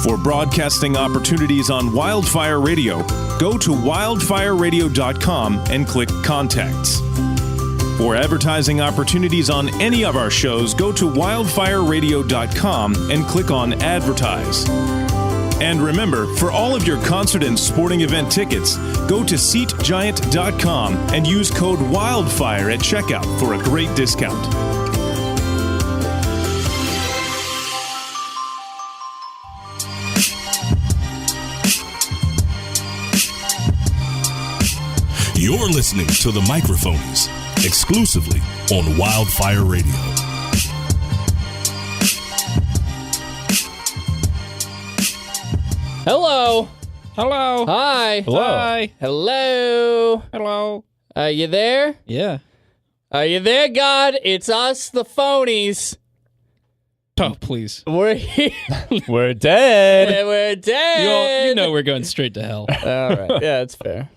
For broadcasting opportunities on Wildfire Radio, go to wildfireradio.com and click Contacts. For advertising opportunities on any of our shows, go to wildfireradio.com and click on Advertise. And remember, for all of your concert and sporting event tickets, go to SeatGiant.com and use code WILDFIRE at checkout for a great discount. You're listening to the Microphonies, exclusively on Wildfire Radio. Hello. Hello. Hi. Hello. Hi. Hello. Hello. Are you there? Yeah. Are you there, God? It's us, the phonies. Oh, please. We're here. We're dead. We're dead. You know we're going straight to hell. All right. Yeah, that's fair.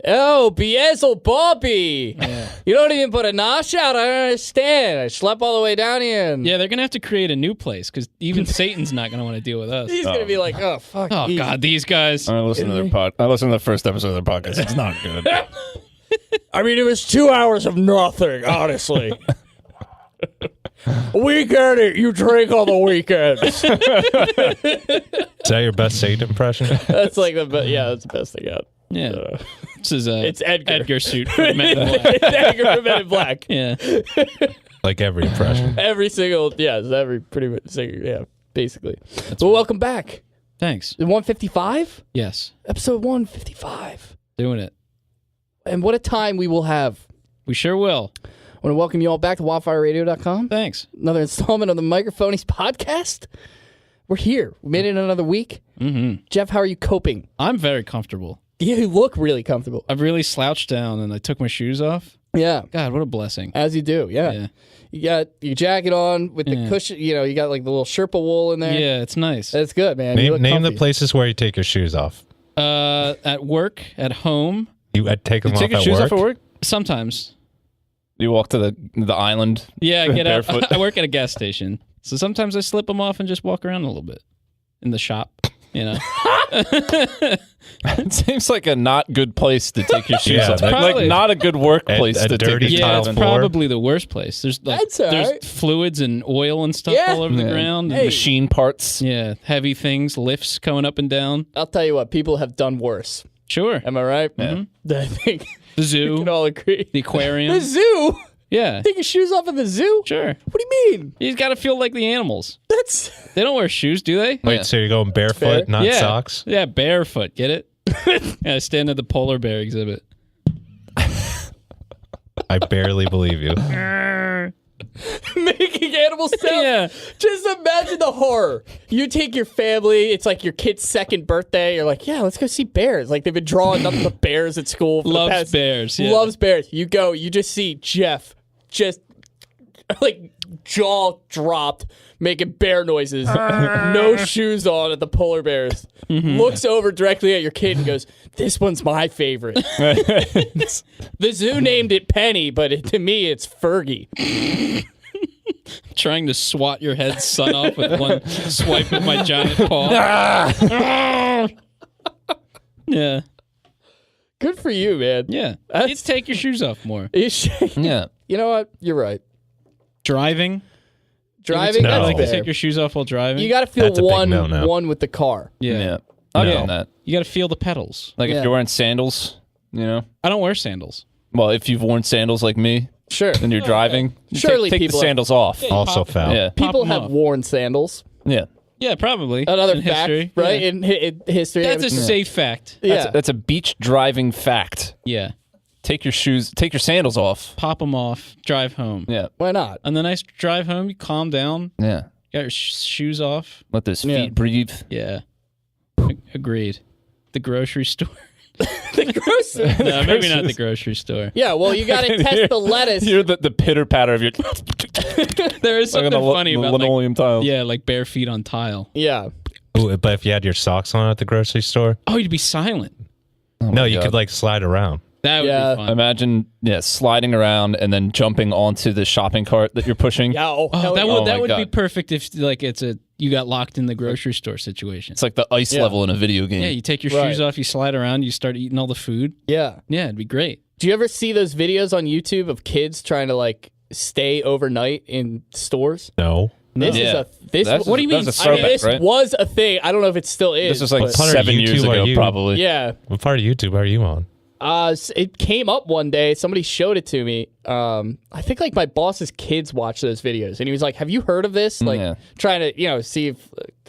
Oh, Beazel Bobby. Yeah. You don't even put a nosh out. I don't understand. I slept all the way down here. And Yeah, they're going to have to create a new place because even Satan's not going to want to deal with us. he's going to be like, oh, fuck. Oh, easy. God, these guys. I listened to their I listened to the first episode of their podcast. It's not good. I mean, it was 2 hours of nothing, honestly. Weekend, you drink on the weekends. Is that your best Satan impression? That's like the that's the best thing out. Yeah. This is It's Edgar. Edgar suit for Men in Black. It's Edgar from Men in Black. Yeah. Like every impression. Every single, pretty much single, basically. Well, welcome back. Thanks. 155? Yes. Episode 155. Doing it. And what a time we will have. We sure will. I want to welcome you all back to wildfireradio.com. Thanks. Another installment of the Microphonies podcast. We're here. We made it another week. Mm-hmm. Jeff, how are you coping? I'm very comfortable. You look really comfortable. I've really slouched down and I took my shoes off. Yeah. God, what a blessing. As you do, yeah. Yeah. You got your jacket on with the Yeah. cushion. You got like the little Sherpa wool in there. Yeah, it's nice. That's good, man. You look Name the comfy. places where you take your shoes off. At work, at home, You take them You off take your at shoes work? off at work? sometimes. You walk to the island. Yeah, I get out. barefoot. I work at a gas station, so sometimes I slip them off and just walk around a little bit in the shop. You know, It seems like a not good place to take your shoes Yeah, off. that's Like probably- not a good workplace A to dirty take your yeah, shoes it's off. floor. probably the worst place. There's like That's all there's right. fluids and oil and stuff Yeah. all over the Yeah. ground. Hey. Machine parts. Yeah, heavy things, lifts going up and down. I'll tell you what, people have done worse. Sure, Am I right? Yeah. I think the we zoo, can all agree. the aquarium. The zoo? Yeah, Take your shoes off at the zoo? sure. What do you mean? You got to feel like the animals. That's They don't wear shoes, do they? Wait, Yeah. so you're going fair. barefoot, not yeah, socks? Yeah, barefoot. Get it? Yeah, I stand at the polar bear exhibit. I barely believe you. making animal sounds. Yeah. Just imagine the horror. You take your family, it's like your kid's second birthday. You're like, yeah, let's go see bears. Like they've been drawing nothing but bears at school. For the Loves past, bears. Yeah. Loves bears. You go, you just see Jeff just like jaw dropped, making bear noises, no shoes on at the polar bears. Looks over directly at your kid and goes, "This one's my favorite." The zoo named it Penny, but to me, it's Fergie. Trying to swat your head's son off with one swipe of my giant paw. Yeah. Good for you, man. Yeah. That's- You'd take your shoes off more. You should- Yeah. You know what? You're right. Driving. Driving, No. that's Like to fair. take your shoes off while driving. You got to feel That's a big one no-no. one with the car. yeah. Yeah. I've No. done that. You got to feel the pedals. Like Yeah. if you're wearing sandals, you know. I don't wear sandals. Well, if you've worn sandals like me Sure. and you're driving, you Surely take the people sandals off. Also pop- foul. Yeah. People them have off. worn sandals. Yeah. Yeah, probably. Another in fact, history. right? Yeah. In history. That's a Yeah. safe fact. Yeah. That's a beach driving fact. Yeah. Take your sandals off. Pop them off, drive home. Yeah. Why not? On the nice drive home, you calm down, Yeah. got your shoes off. Let those feet Yeah. breathe. Yeah. Agreed. The grocery store. The grocery. No, maybe not the grocery store. Yeah, well, you got to test the lettuce. You're the pitter patter of your There is like something on the funny about linoleum tiles. yeah, like bare feet on tile. Yeah. Ooh, but if you had your socks on at the grocery store, Oh, you'd be silent. no, you God. could like slide around. That would be fun. Imagine, sliding around and then jumping onto the shopping cart that you're pushing. Yeah, that would be God. perfect if like you got locked in the grocery store situation. It's like the ice level in a video game. Yeah, you take your shoes off, you slide around, you start eating all the food. Yeah. Yeah, it'd be great. Do you ever see those videos on YouTube of kids trying to like stay overnight in stores? No. This is a what do you mean? That was a throwback, this right? was a thing. I don't know if it still is. This was like What part of 7 years YouTube are ago, you? probably. yeah. What part of YouTube are you on? It came up one day. Somebody showed it to me. I think like my boss's kids watch those videos, and he was like, "Have you heard of this?" Like trying to see if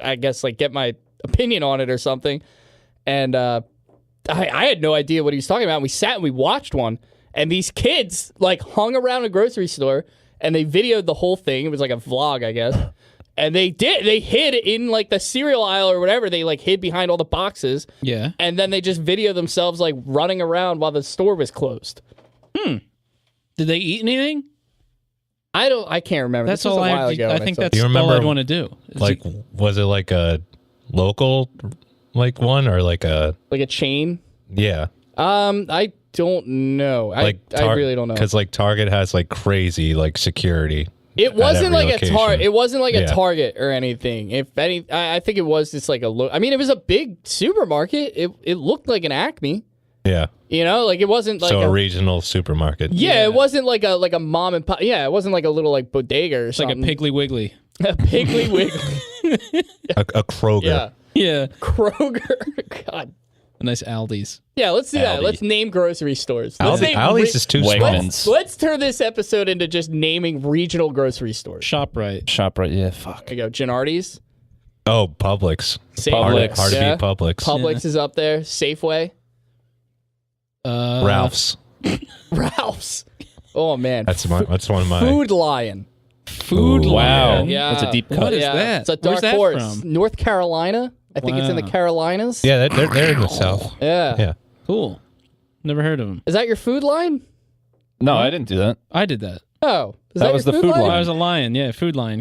I guess like get my opinion on it or something. And I had no idea what he was talking about. And we sat and we watched one, and these kids like hung around a grocery store and they videoed the whole thing. It was like a vlog, I guess. And they hid in like the cereal aisle or whatever. They like hid behind all the boxes. Yeah. And then they just video themselves like running around while the store was closed. Did they eat anything? I can't remember. That's this was all a while I ago. I think so- that's Do you all remember, I'd want to do. Like, was it like a local, like one or like a? like a chain. Yeah. I don't know. I really don't know. Because like Target has like crazy like security. It wasn't every like location. It wasn't like a Yeah. Target or anything. If any, I think it was just like a look. I mean, it was a big supermarket. It looked like an Acme. Yeah. You know, like it wasn't like So a regional supermarket. Yeah, it wasn't like a mom and pop. Yeah, it wasn't like a little like bodega or It's like a something. Piggly Wiggly. A Piggly Wiggly. A Kroger. Yeah. Yeah. Kroger. God. A nice Aldi's. Yeah, let's do that. Aldi. Let's name grocery stores. Let's name Aldi's is too small. Wegmans. Let's turn this episode into just naming regional grocery stores. ShopRite. ShopRite, yeah, fuck. There you go. Gennardi's. Oh, Publix. Publix. Hard to Yeah. beat Publix. Publix is up there. Safeway. Ralph's. Ralph's. Oh, man. That's one of my. Food Lion. Food Wow. Lion. Yeah. That's a deep cut. What is Yeah. that? It's a dark Where's that horse. from? North Carolina. I think it's in the Wow. Carolinas. Yeah, they're in the South. Yeah. Yeah. Cool. Never heard of them. Is that your food line? No, I didn't do that. I did that. Oh. Is That was your the food line. I was a lion. Yeah, Food Lion.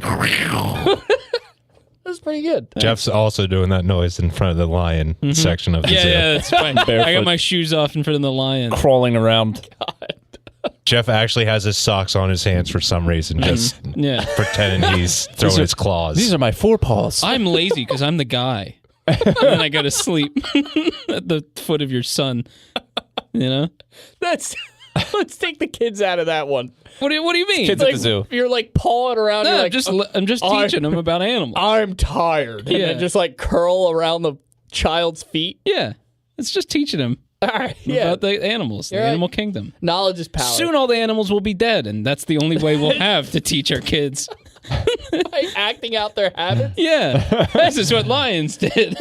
That's pretty good. Jeff's also doing that noise in front of the lion section of the zoo. Yeah, that's fine. I Barefoot. got my shoes off in front of the lion. Crawling around. Jeff actually has his socks on his hands for some reason, just Yeah. pretending he's throwing his claws. These are my forepaws. I'm lazy because I'm the guy. And then I go to sleep at the foot of your son. You know? Let's take the kids out of that one. What do you mean? Kids at the zoo. You're like pawing around. No, you're like, I'm just teaching them about animals. I'm tired. And Yeah. then just like curl around the child's feet. Yeah. It's just teaching them All right. Yeah. about the animals, the You're right. animal kingdom. Knowledge is power. Soon all the animals will be dead, and that's the only way we'll have to teach our kids. By acting out their habits. Yeah. This is what lions did.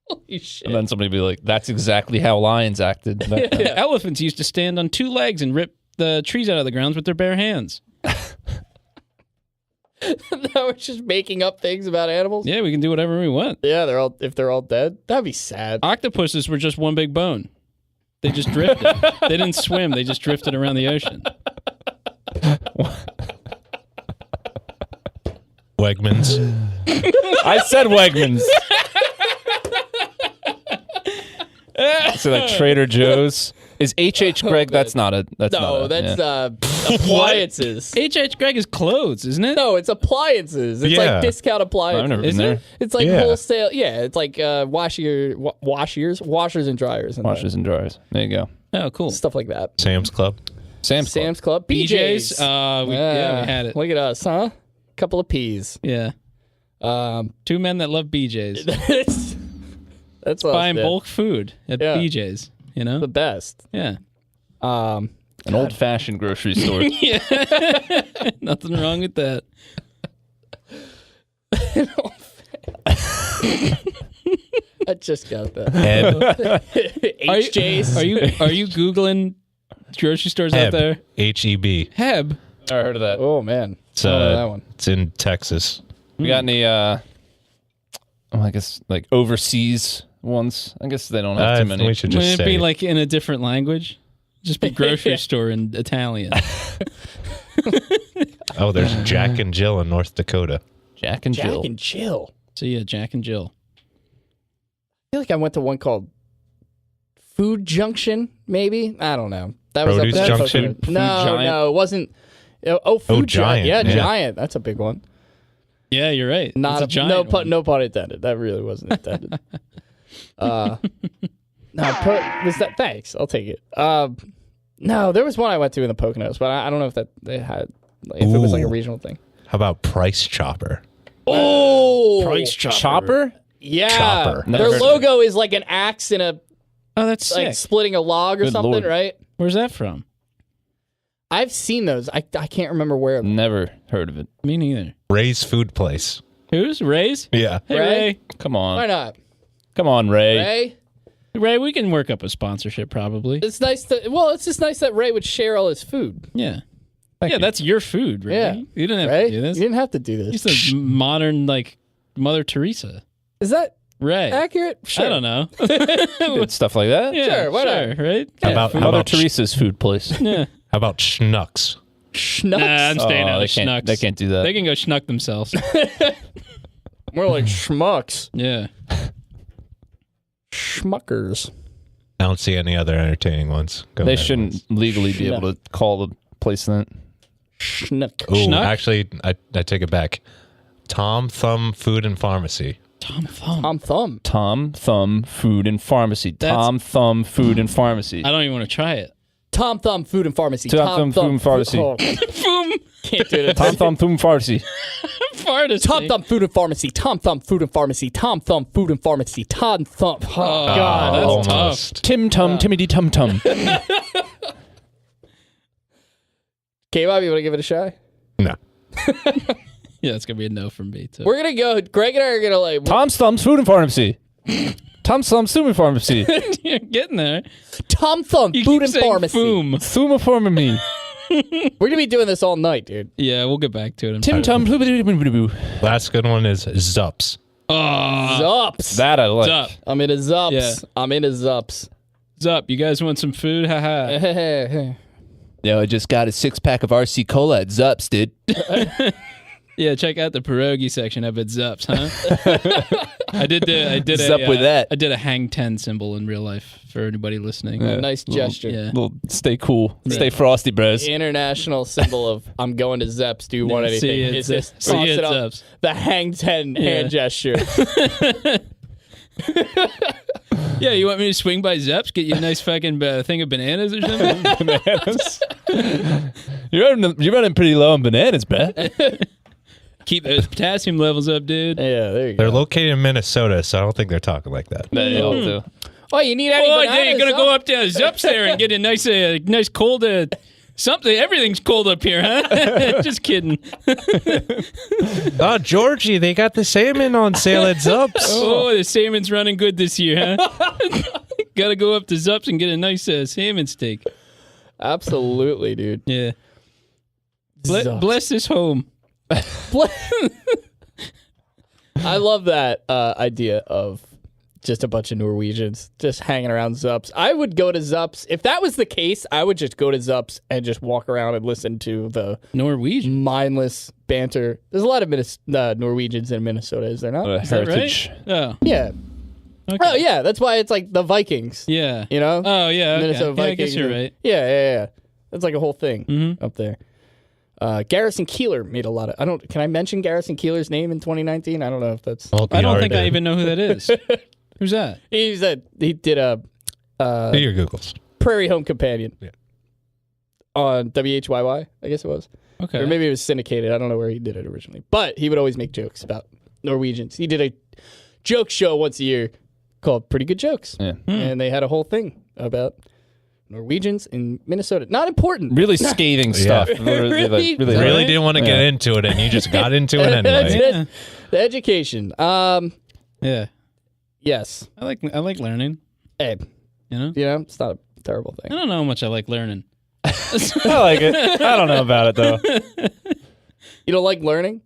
Holy shit. And then somebody be like, that's exactly how lions acted. Elephants used to stand on two legs and rip the trees out of the ground with their bare hands. Now we're just making up things about animals. Yeah, we can do whatever we want. Yeah, if they're all dead, that'd be sad. Octopuses were just one big bone. They just drifted. They didn't swim. They just drifted around the ocean. Wegmans. I said Wegmans. So like Trader Joe's. Is H.H. Gregg? That's not a. That's not No, a, that's yeah. appliances. H.H. Gregg is clothes, isn't it? No, it's appliances. It's Yeah. like discount appliances. I've never Is been there? there. It's like Yeah. wholesale. Yeah, it's like washers and dryers, and Washers and dryers. There you go. Oh, cool. stuff like that. Sam's Club. Sam's Club, BJ's. BJ's. We had it. Look at us, huh? Couple of peas. Yeah. Two men that love BJ's. That's Buying us, bulk food at Yeah. BJ's, you know? the best. Yeah. An old-fashioned grocery store. Nothing wrong with that. I just got that. Heb. HJ's. Are you Googling grocery stores out there? Heb. Heb. I heard of that. Oh man, It's, I don't know that one. it's in Texas. You got any, I guess, like overseas ones? I guess they don't have too many. We should just Wouldn't it say be like in a different language? Just be grocery store in Italian. oh, there's Jack and Jill in North Dakota. Jack and Jill. Jack and Jill. So yeah, Jack and Jill. I feel like I went to one called Food Junction, maybe? I don't know. That was Produce up there. Junction? No, Giant? no, it wasn't. Food Giant. Yeah, Yeah. Giant. That's a big one. Yeah, you're right. Not It's a giant no one. pun, no pun intended. That really wasn't intended. Was that? Thanks, I'll take it. No, there was one I went to in the Poconos, but I don't know if that they had, if it was like a Ooh. regional thing. How about Price Chopper? Oh, Price Chopper. Chopper? yeah. Chopper. Never Their heard of logo is like an axe in a Oh, that's like sick. splitting a log or Good something, Lord. right? Where's that from? I've seen those. I can't remember where. Never heard of it. Me neither. Ray's Food Place. Who's? Ray's? Yeah. Hey, Ray? Ray. Come Why on. not? Come on, Ray. Ray? Ray, we can work up a sponsorship probably. It's nice to. Well, it's just nice that Ray would share all his food. Yeah. Thank Yeah, you. that's your food, Ray. Yeah. You didn't have Ray, to do this. you didn't have to do He's this. the modern, like, Mother Teresa. Is that Ray. accurate? Sure. I don't know. Did stuff like that. Yeah, Sure, why not? right? How Yeah. about how Mother about, Teresa's food place. Yeah. how about Schnucks? Schnucks. Nah, I'm staying out they of can't. Schnucks. They can't do that. They can go schnuck themselves. More like schmucks. Yeah. Schmuckers. I don't see any other entertaining ones. Go They ahead, shouldn't Liz. legally be able to call the place that. Schnuck. Ooh, Schnuck? actually, I take it back. Tom Thumb Food and Pharmacy. Tom Thumb. Tom Thumb. Tom Thumb Food and Pharmacy. Tom Thumb Food and Pharmacy. I don't even want to try it. Tom Thumb Food and Pharmacy. Tom Thumb Food and Pharmacy. Oh, Boom. can't do it. Tom Thumb Food and Pharmacy. Farted. Tom Thumb Food and Pharmacy. Tom Thumb Food and Pharmacy. Tom Thumb Food and Pharmacy. Tom Thumb. Oh, God. that's Almost. Tim Tum Timmy Tum Tum. K-Bob, you want to give it a shot? No. Yeah, it's going to be a no from me, too. We're going to go. Greg and I are going to like. Tom's Thumb's Food and Pharmacy. Tom's Thumb's Food and Pharmacy. You're getting there. Tom Thumb You Food keep and saying Pharmacy. Foom. Thuma Pharmacy. We're going to be doing this all night, dude. Yeah, we'll get back to it. Tim Tum Boo. Last good one is Zups. Zups. That I like. Zup. I'm into Zups. Yeah. I'm into Zups. Zup. You guys want some food? Haha. Yo, I just got a 6-pack of RC Cola at Zups, dude. Yeah, check out the pierogi section up at Zups, huh? I did Zup with that. I did a hang 10 symbol in real life for anybody listening. Yeah. Nice gesture. Yeah. Little stay cool. Stay frosty, bros. International symbol of I'm going to Zeps. Do you want anything? See you at It's just See toss you it at up. Zups. The hang 10 hand gesture. Yeah, you want me to swing by Zeps, get you a nice fucking thing of bananas or something? Bananas. You're running pretty low on bananas, bruh. Keep those potassium levels up, dude. Yeah, there you They're go. located in Minnesota, so I don't think they're talking like that. They all do. Oh, you need any Oh, bananas? yeah, you're gonna huh? go up to Zups there and get a nice cold something. Everything's cold up here, huh? Just kidding. Oh, Georgie, they got the salmon on sale at Zups. Oh, the salmon's running good this year, huh? Gotta go up to Zups and get a nice salmon steak. Absolutely, dude. Yeah. Zups. Bless this home. I love that idea of just a bunch of Norwegians just hanging around Zups. I would go to Zups. If that was the case, I would just go to Zups and just walk around and listen to the Norwegian. mindless banter. There's a lot of Norwegians in Minnesota, is there not? Is that Heritage. right? Oh, Yeah. okay. Oh, yeah. That's why it's like the Vikings. Yeah. You know? Oh, yeah. Okay. Minnesota Yeah, I Vikings. guess you're right. Yeah. That's like a whole thing Mhm. up there. Garrison Keillor made a lot of. Can I mention Garrison Keillor's name in 2019? I don't know if that's. Well, I you don't already think I did. even know who that is. Who's that? He did a Do your Googles. Prairie Home Companion. Yeah. On WHYY, I guess it was. Okay. Or maybe it was syndicated. I don't know where he did it originally. But he would always make jokes about Norwegians. He did a joke show once a year called Pretty Good Jokes. Yeah. And they had a whole thing about Norwegians in Minnesota. Not important. Really scathing stuff. Really- Really didn't want to get into it, and you just got into it That's anyway. it. The education. Yeah. Yes. I like learning. Hey, You know? it's not a terrible I thing. don't know how much I like learning. I like it. I don't know about it, though. You don't like learning?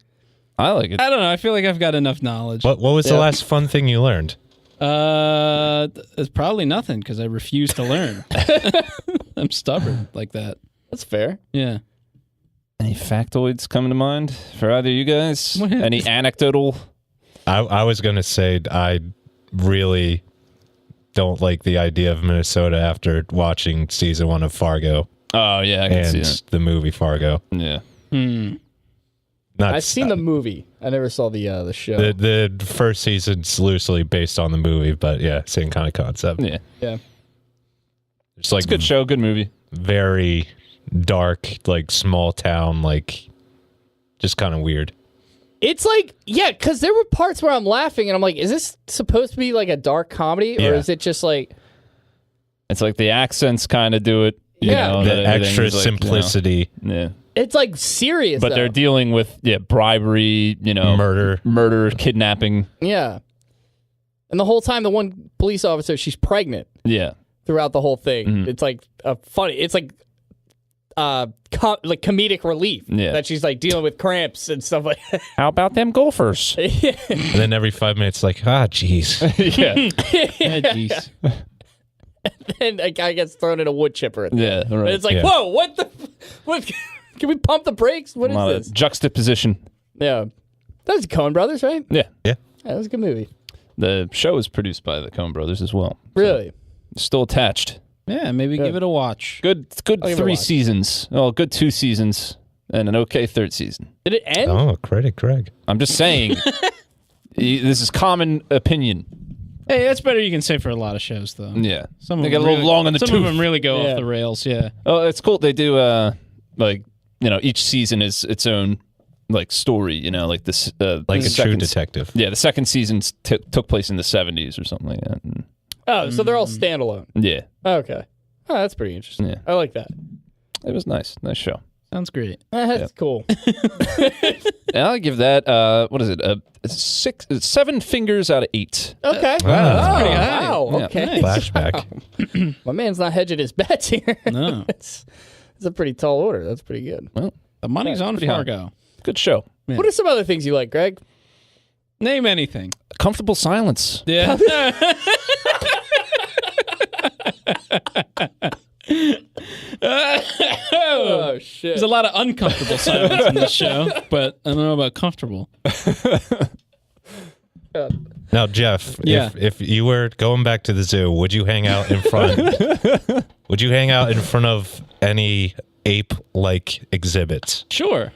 I like it. I don't know. I feel like I've got enough knowledge. What was the last fun thing you learned? It's probably nothing because I refuse to learn. I'm stubborn like that. That's fair. Yeah. Any factoids coming to mind for either of you guys? What happened? Any anecdotal? I was going to say I really don't like the idea of Minnesota after watching season 1 of Fargo Oh yeah, I can see and that. the movie Fargo. Yeah. Not I've seen the movie. I never saw the show. the first season's loosely based on the movie, but yeah, same kind of concept. Yeah. yeah. It's like It's a good show, good movie. very dark, like small town, like just kind of weird. It's like, yeah, because there were parts where I'm laughing and I'm like, is this supposed to be like a dark comedy or Yeah. is it just like, It's like the accents kind of do it. You Yeah. know, The that everything extra is like, simplicity, Yeah. it's like serious. But they're though. dealing with bribery, murder, kidnapping. Yeah. And the whole time, the one police officer, she's pregnant Yeah. throughout the whole thing. Mm-hmm. It's like it's like like comedic relief Yeah. that she's like dealing with cramps and stuff like that. How about them golfers? and then every 5 minutes, like, jeez. yeah. Jeez. And a guy gets thrown in a wood chipper. At the Yeah. end. Right. And it's like, Yeah. whoa, what? Can we pump the brakes? What a lot is this? of juxtaposition. Yeah. That was Coen Brothers, right? Yeah. Yeah. Yeah, that was a good movie. The show is produced by the Coen Brothers as well. Really? Still attached. Yeah, maybe give it a watch. Good I'll give it a 3 watch. seasons. Oh, good 2 seasons and an okay 3rd season. Did it end? Oh, credit Greg. I'm just saying. This is common opinion. Hey, that's better you can say for a lot of shows, though. Yeah. Some of They them get a little really- long in the Some tooth. of them really go Yeah. off the rails, yeah. Oh, it's cool. They do each season is its own like story. Like this, Like a true second- detective. Yeah, the second season took place in the 70s or something like that. And Oh, so they're all standalone. yeah, Okay. Oh, that's pretty interesting. Yeah. I like that. it was nice show. Sounds great. That's cool. And I'll give that what is it? 7 fingers out of 8. Okay. Wow. Oh, pretty high. wow. Yeah. Okay. Flashback. My man's not hedging his bets here. No. it's a pretty tall order. That's pretty good. The money's on pretty high. Fargo. Good show. Yeah. What are some other things you like, Greg? Name anything. Comfortable silence. Yeah. Oh, shit. There's a lot of uncomfortable silence in this show, but I don't know about comfortable. Now, Jeff, Yeah. if you were going back to the zoo, would you hang out in front? Would you hang out in front of any ape-like exhibits? Sure.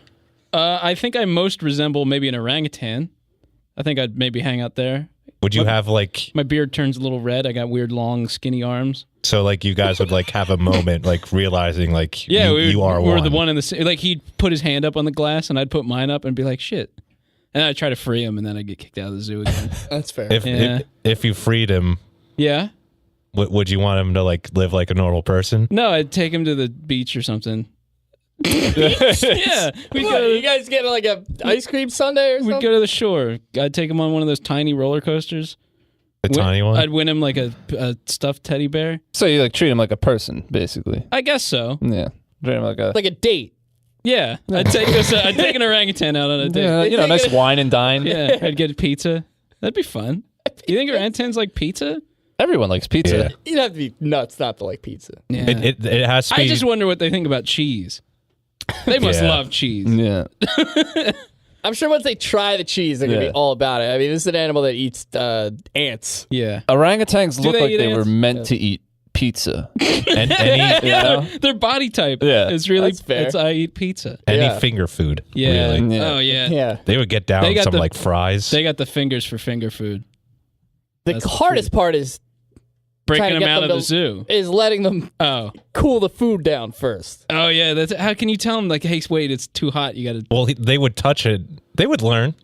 I think I most resemble maybe an orangutan. I think I'd maybe hang out there. Would you have like My beard turns a little red. I got weird, long, skinny arms. so like you guys would like have a moment like realizing like Yeah, you are we're one. the one in the like. He'd put his hand up on the glass, and I'd put mine up and be like, "Shit," and I'd try to free him, and then I'd get kicked out of the zoo again. That's fair. Yeah. If you freed him, Yeah. would you want him to like live like a normal person? No, I'd take him to the beach or something. Yeah, we'd What, you go. guys get like a ice cream sundae or We'd something? go to the shore. I'd take him on one of those tiny roller coasters. The tiny one? I'd win him like a stuffed teddy bear. So you like treat him like a person, basically. I guess so. Yeah. Treat him like a Like a date. Yeah, I'd take an orangutan out on a date. nice wine and dine. Yeah, I'd get a pizza. That'd be fun. You think orangutans like pizza? Everyone likes pizza. Yeah. You'd have to be nuts not to like pizza. Yeah. It has to be I just wonder what they think about cheese. They must Yeah. love cheese. Yeah. I'm sure once they try the cheese, they're going to Yeah. be all about it. I mean, this is an animal that eats ants. Yeah. Orangutans look they like eat they were ants? meant to eat pizza. and any Their body type Yeah. is really That's fair. it's I eat pizza. Yeah. finger food. Yeah. Really. Yeah. Oh yeah. Yeah. They would get down They got some the- like fries. They got the fingers for finger food. The That's hardest part is Breaking Trying to them get out them of the to- zoo. letting them Oh. cool the food down first. Oh yeah. That's how can you tell them like, hey, wait, it's too hot. You got to. Well, they would touch it. They would learn.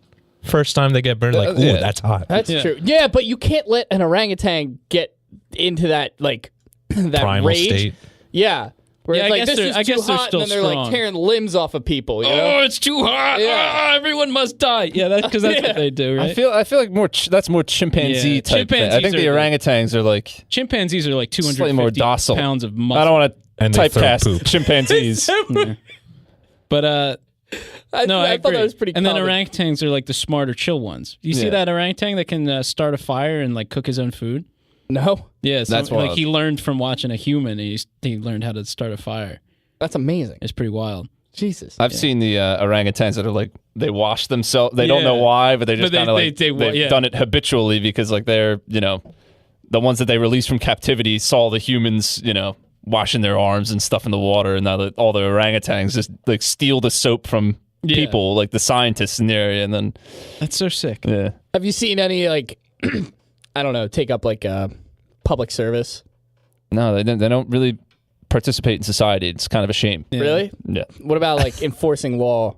First time they get burned, like, ooh, yeah. that's hot. That's Yeah. true. Yeah, but you can't let an orangutan get into that like that Primal rage. state. Yeah. Where Yeah, it's I like guess this they're- is I too guess they're hot, still and then they're strong. like tearing limbs off of people. You know? Oh, it's too hot. Yeah. Ah, everyone must die. Yeah, that's because that's what they do, right? I feel like that's more chimpanzee Yeah, type thing. I think chimpanzees the are the- orangutans are like Chimpanzees are like 250 slightly more docile. pounds of muscle. I don't want to And they throw typecast poop. chimpanzees. But I no, I thought agree. that was pretty. And then common. orangutans are like the smarter, chill ones. You see Yeah. that orangutan that can start a fire and like cook his own food? No, Yeah, so, That's like wild. he learned from watching a human. And he learned how to start a fire. that's amazing. It's pretty wild. Jesus. I've seen the orangutans that are like they wash themselves. They don't know Yeah. why, but they just But kind of like they've they've yeah. done it habitually because like they're the ones that they released from captivity saw the humans, washing their arms and stuff in the water, and now all the orangutans just like steal the soap from people, like the scientists in the area, and then That's so sick. yeah. Have you seen any like I don't know, take up like public service? No, they don't really participate in society. It's kind of a shame. Yeah. Really? Yeah. What about like enforcing law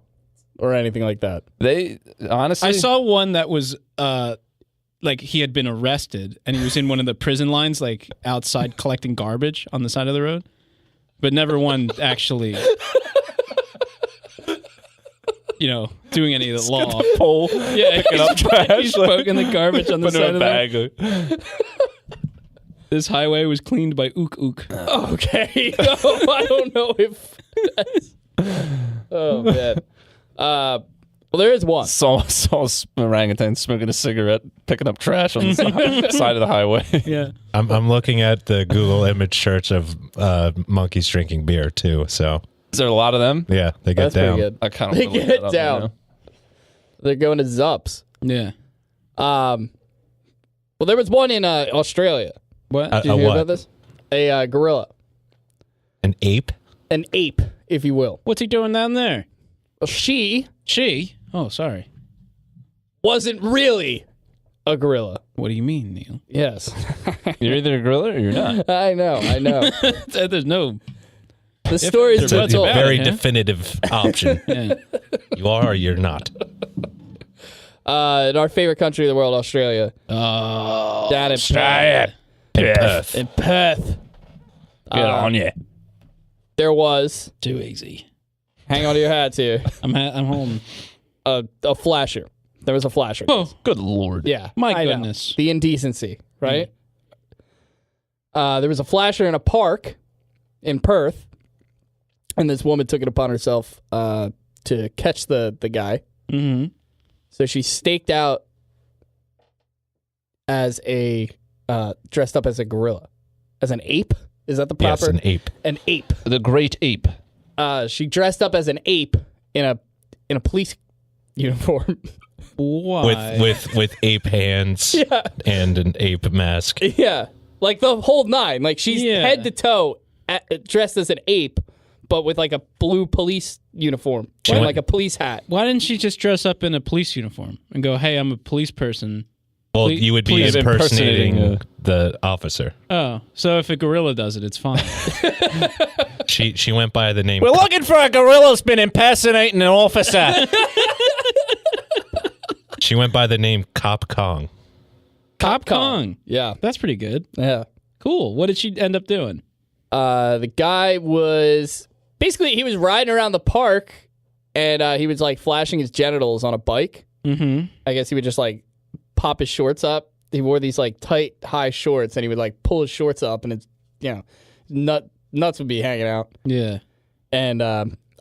or anything like that? They honestly, I saw one that was like he had been arrested and he was in one of the prison lines, like outside collecting garbage on the side of the road, but never one actually, doing any of the law. pole, Yeah, picking up trash, he's poking the garbage on the put it side in of a the bag. This highway was cleaned by Ook Ook. Okay. I don't know if that's... Oh man. Well, there is one. Saw orangutan smoking a cigarette, picking up trash on the side of the highway. Yeah. I'm looking at the Google image search of monkeys drinking beer too. So Is there a lot of them? yeah, they get That's down. pretty good. I kind of They get down. They're going to Zups. Yeah. Well, there was one in Australia. What? Did you A hear what? about this? A gorilla, An ape? an ape, if you will. What's he doing down there? She She? Oh, sorry. wasn't really a gorilla. What do you mean, Neil? Yes, You're either a gorilla or you're not. I know. There's no. The story is It's been a It's a told. very huh? definitive option. Yeah. You are or you're not. In our favorite country in the world, Australia. Oh. Down in Perth. In Perth. In Perth. Good on you. There was, Too easy. hang on to your hats here, I'm home. a flasher. There was a flasher. Oh, Good lord. Yeah. My I know. goodness. The indecency, right? There was a flasher in a park in Perth, and this woman took it upon herself to catch the guy. Mm-hmm. So she staked out as dressed up as a gorilla. As an ape? Is that the proper? Yes, an ape. An ape. The great ape. She dressed up as an ape in a police uniform. Why? With ape hands and an ape mask. Yeah. Like the whole nine. Like she's Yeah. head to toe dressed as an ape, but with like a blue police uniform and went- like a police hat. Why didn't she just dress up in a police uniform and go, "Hey, I'm a police person"? Well, Please- you would be please impersonating impersonating, the officer. Oh, so if a gorilla does it, it's fine. She went by the name. We're looking for a gorilla who's been impersonating an officer. She went by the name Cop Kong. Cop Kong. Yeah. That's pretty good. Yeah. Cool. What did she end up doing? The guy was basically he was riding around the park and he was like flashing his genitals on a bike. Mm-hmm. I guess he would just like pop his shorts up. He wore these like tight high shorts and he would like pull his shorts up and it's nuts would be hanging out. Yeah. And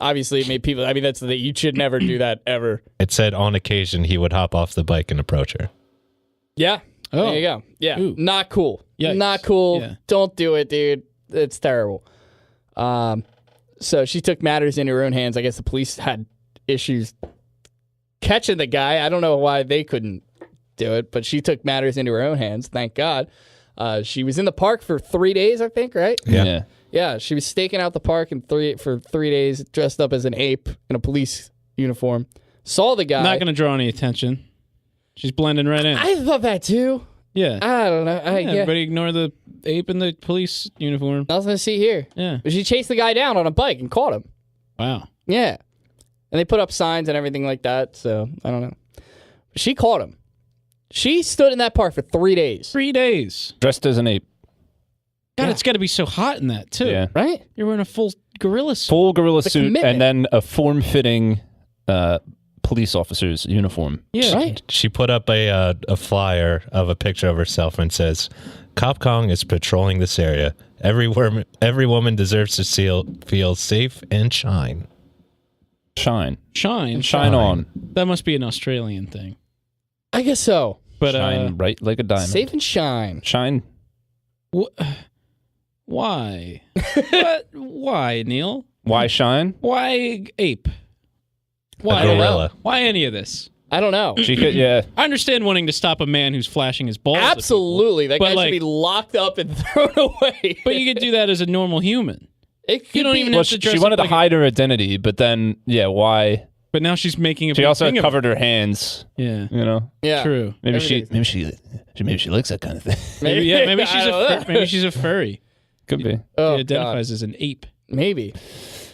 obviously it made people you should never do that ever. It said on occasion he would hop off the bike and approach her. Yeah. Oh. There you go. Yeah. Ooh. Not cool. Yikes. Not cool. Yeah. Don't do it, dude. It's terrible. So she took matters into her own hands. I guess the police had issues catching the guy. I don't know why they couldn't do it, but she took matters into her own hands. Thank God. She was in the park for 3 days, I think, right? Yeah. Yeah, she was staking out the park for 3 days, dressed up as an ape in a police uniform. Saw the guy. Not going to draw any attention. She's blending right in. I thought that too. yeah. I don't know. Yeah. Everybody ignore the ape in the police uniform. Nothing to see here. Yeah. But she chased the guy down on a bike and caught him. Wow. Yeah. And they put up signs and everything like that, so I don't know. But she caught him. She stood in that park for 3 days. 3 days. Dressed as an ape. God, Yeah. it's got to be so hot in that, too. Yeah. Right? You're wearing a full gorilla suit. Full gorilla suit commitment. and then a form-fitting police officer's uniform. Yeah. Right. She put up a flyer of a picture of herself and says, "Cop Kong is patrolling this area. Every woman deserves to feel safe and shine." Shine. Shine. Shine on. That must be an Australian thing. I guess so. But Shine bright like a diamond. Safe and shine. Shine. Why? Why, Neil? Why shine? Why ape? A Why gorilla. Why any of this? I don't know. She could, yeah. I understand wanting to stop a man who's flashing his balls. at Absolutely. That But, guy should be locked up and thrown away. people. But you could do that as a normal human. You don't even Well, have to she dress wanted up to like hide her identity, but then, why? But now she's making a She big also thing of covered her hands. it. Yeah. You know, Yeah. True. maybe Everything's- she likes that kind of thing. Maybe she's I don't know. maybe she's a furry. Could be. Oh, She identifies as an ape. Maybe.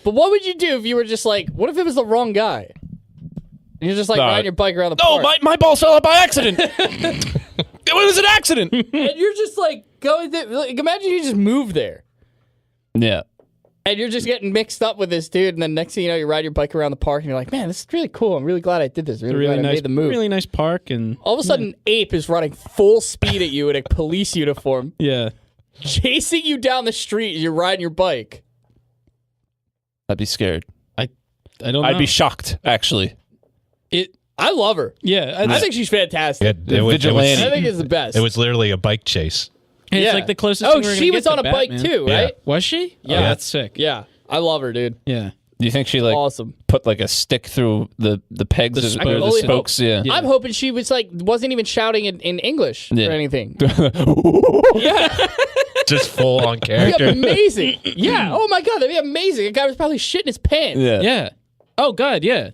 But what would you do if you were just like, what if it was the wrong guy? And you're just like No. riding your bike around the Oh, park. my balls fell out by accident. It was an accident. And you're just like going to, like, imagine you just moved there. Yeah. And you're just getting mixed up with this dude, and then next thing you know, you ride your bike around the park, and you're like, "Man, this is really cool. I'm really glad I did this. Really, Really glad I nice, made the move." really nice park, and All of a sudden, an ape is running full speed at you in a police uniform, yeah. chasing you down the street as you're riding your bike. I'd be scared. I don't know. I'd be shocked, actually. I love her. Yeah. I think she's fantastic. Vigilante. I think it's the best. It was literally a bike chase. It's Yeah. like the closest. Oh, thing we're gonna she get was to on a bike Batman. too, Yeah. right? Was she? Yeah. Oh, that's sick. Yeah, I love her, dude. Yeah. Do you think she like Awesome. put like a stick through the pegs The or spokes. the I only spokes? Yeah. Yeah. I'm hoping she was like wasn't even shouting in English Yeah. or anything. Just full on That'd be character. amazing. Yeah. Oh my god, that'd be amazing. The guy was probably shitting his pants. Yeah. Yeah. Oh God. Yeah.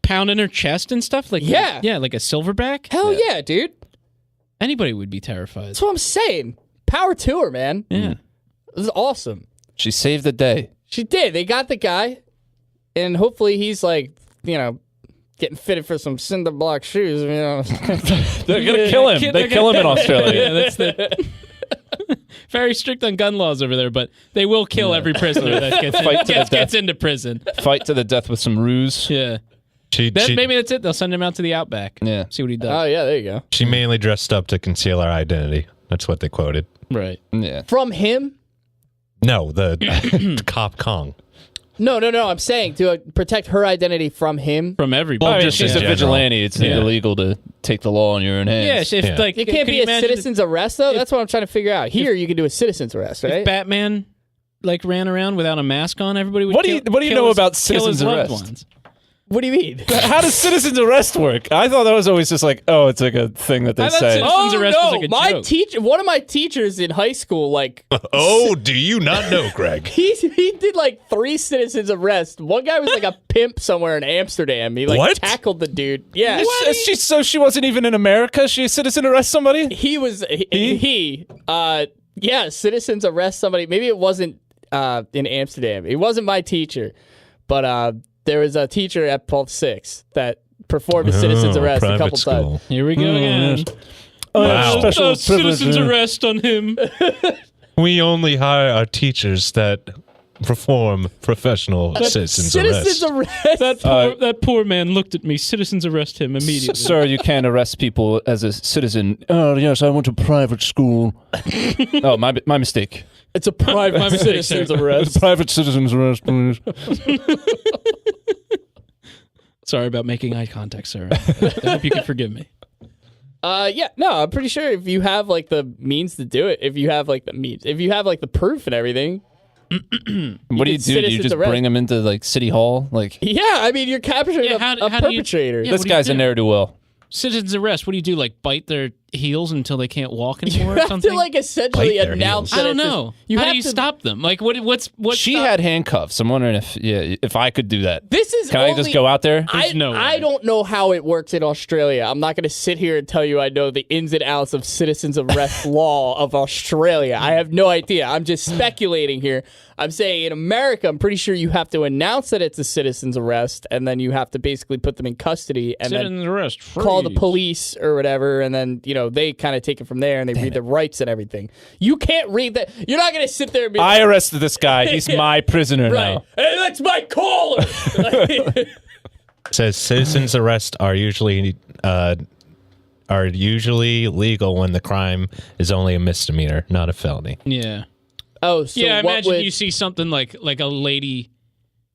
Pounding her chest and stuff like Yeah. Yeah, like a silverback. Hell yeah, dude. Anybody would be terrified. That's what I'm saying. Power to her, man. Yeah. This is awesome. She saved the day. She did. They got the guy, and hopefully he's like, getting fitted for some cinder block shoes. They're gonna kill him. They kill him in Australia. Yeah, that's the very strict on gun laws over there, but they will kill every prisoner that gets into prison. Fight to the death with some ruse. Yeah. She Maybe that's it. They'll send him out to the outback. Yeah. See what he does. Oh yeah, there you go. she mainly dressed up to conceal her identity. That's what they quoted. Right. Yeah. From him? No, the cop Kong. No. I'm saying to protect her identity from him. From everybody. I mean, just she's in a general. vigilante. It's Yeah. illegal to take the law in your own hands. Yes, if Yeah. like It can't could be you a imagine citizen's arrest though. That's what I'm trying to figure out. Here, you can do a citizen's arrest, right? if Batman like ran around without a mask on, everybody would. What do you kill know his- about kill his citizen's loved arrest? ones. What do you mean? How does citizen's arrest work? I thought that was always just like, oh, it's like a thing that they I thought say. citizen's arrest was like a my joke. teacher, one of my teachers in high school, like Oh, do you not know, Greg? he did like 3 citizens arrests. One guy was like a pimp somewhere in Amsterdam. He like What? tackled the dude. Yeah, So she wasn't even in America? She a citizen arrest somebody? he was citizens arrest somebody. Maybe it wasn't in Amsterdam. It wasn't my teacher, but there was a teacher at Pulp 6 that performed a citizen's arrest a private couple school. times. Here we go again. Wow. Special Citizen's privilege. arrest on him. We only hire our teachers that perform professional citizens Citizens arrest. arrest. That poor man looked at me. Citizens arrest him immediately. Sir, you can't arrest people as a citizen. Oh, yes, I went to private school. Oh, my mistake. It's a private mistake, citizen's sir. arrest. Private citizen's arrest, please. Sorry about making eye contact, sir. I hope you can forgive me. I'm pretty sure if you have like the means to do it, if you have like the proof and everything. What do you get do? Do you citizen's just arrest. bring them into like City Hall? Like, Yeah, I mean you're capturing Yeah, a how do you- perpetrator. Yeah, this what do you guy's a do? ne'er-do-well. Citizens arrest. What do you do? Like bite their heels until they can't walk You anymore or have something? to like essentially Bite their announce heels. that I don't it's know. You How have do you to stop them? Like what? She had handcuffs. I'm wondering if I could do that. This is Can I just go out there? I, no way. I don't know how it works in Australia. I'm not going to sit here and tell you I know the ins and outs of citizens arrest law of Australia. I have no idea. I'm just speculating here. I'm saying in America, I'm pretty sure you have to announce that it's a citizen's arrest, and then you have to basically put them in custody and Citizens then arrest. call the freeze. police or whatever, and then they kind of take it from there and they read the rights and everything. You can't read that. You're not going to sit there and be I arrested this guy. He's my prisoner right. now. Hey, that's my caller. Says citizens arrest are usually legal when the crime is only a misdemeanor, not a felony. Yeah. Oh, so Yeah, what imagine would, you see something like a lady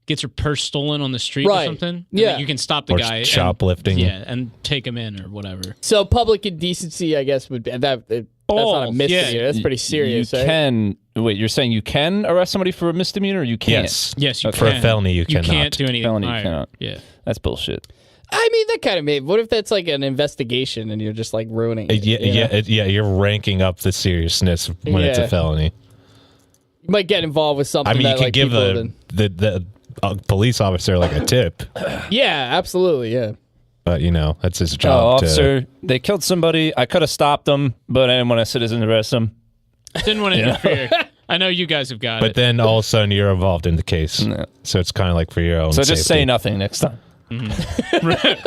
gets her purse stolen on the street Right. or something. and Yeah. then you can stop the Or guy. shoplifting. And take him in or whatever. So public indecency, I guess, would be that's not a Balls, misdemeanor. yeah. That's pretty serious. You right? can wait. You're saying you can arrest somebody for a misdemeanor, or you can't? Yes. Yes, you For a can. felony, you You cannot. can't do anything. Felony, you All right. cannot. Yeah. That's bullshit. I mean, that kind of made. What if that's like an investigation and you're just like ruining it? You're ranking up the seriousness when it's a felony. You might get involved with something. I mean, that, you could like, give people the police officer like a tip, Yeah, absolutely. Yeah. but that's his Oh, job. officer, they killed somebody. I could have stopped them, but I didn't want to citizen arrest them. Didn't want to interfere. I know you guys have got But it. then all of a sudden you're involved in the case, No. so it's kind of like for your own. So just say safety. nothing next time.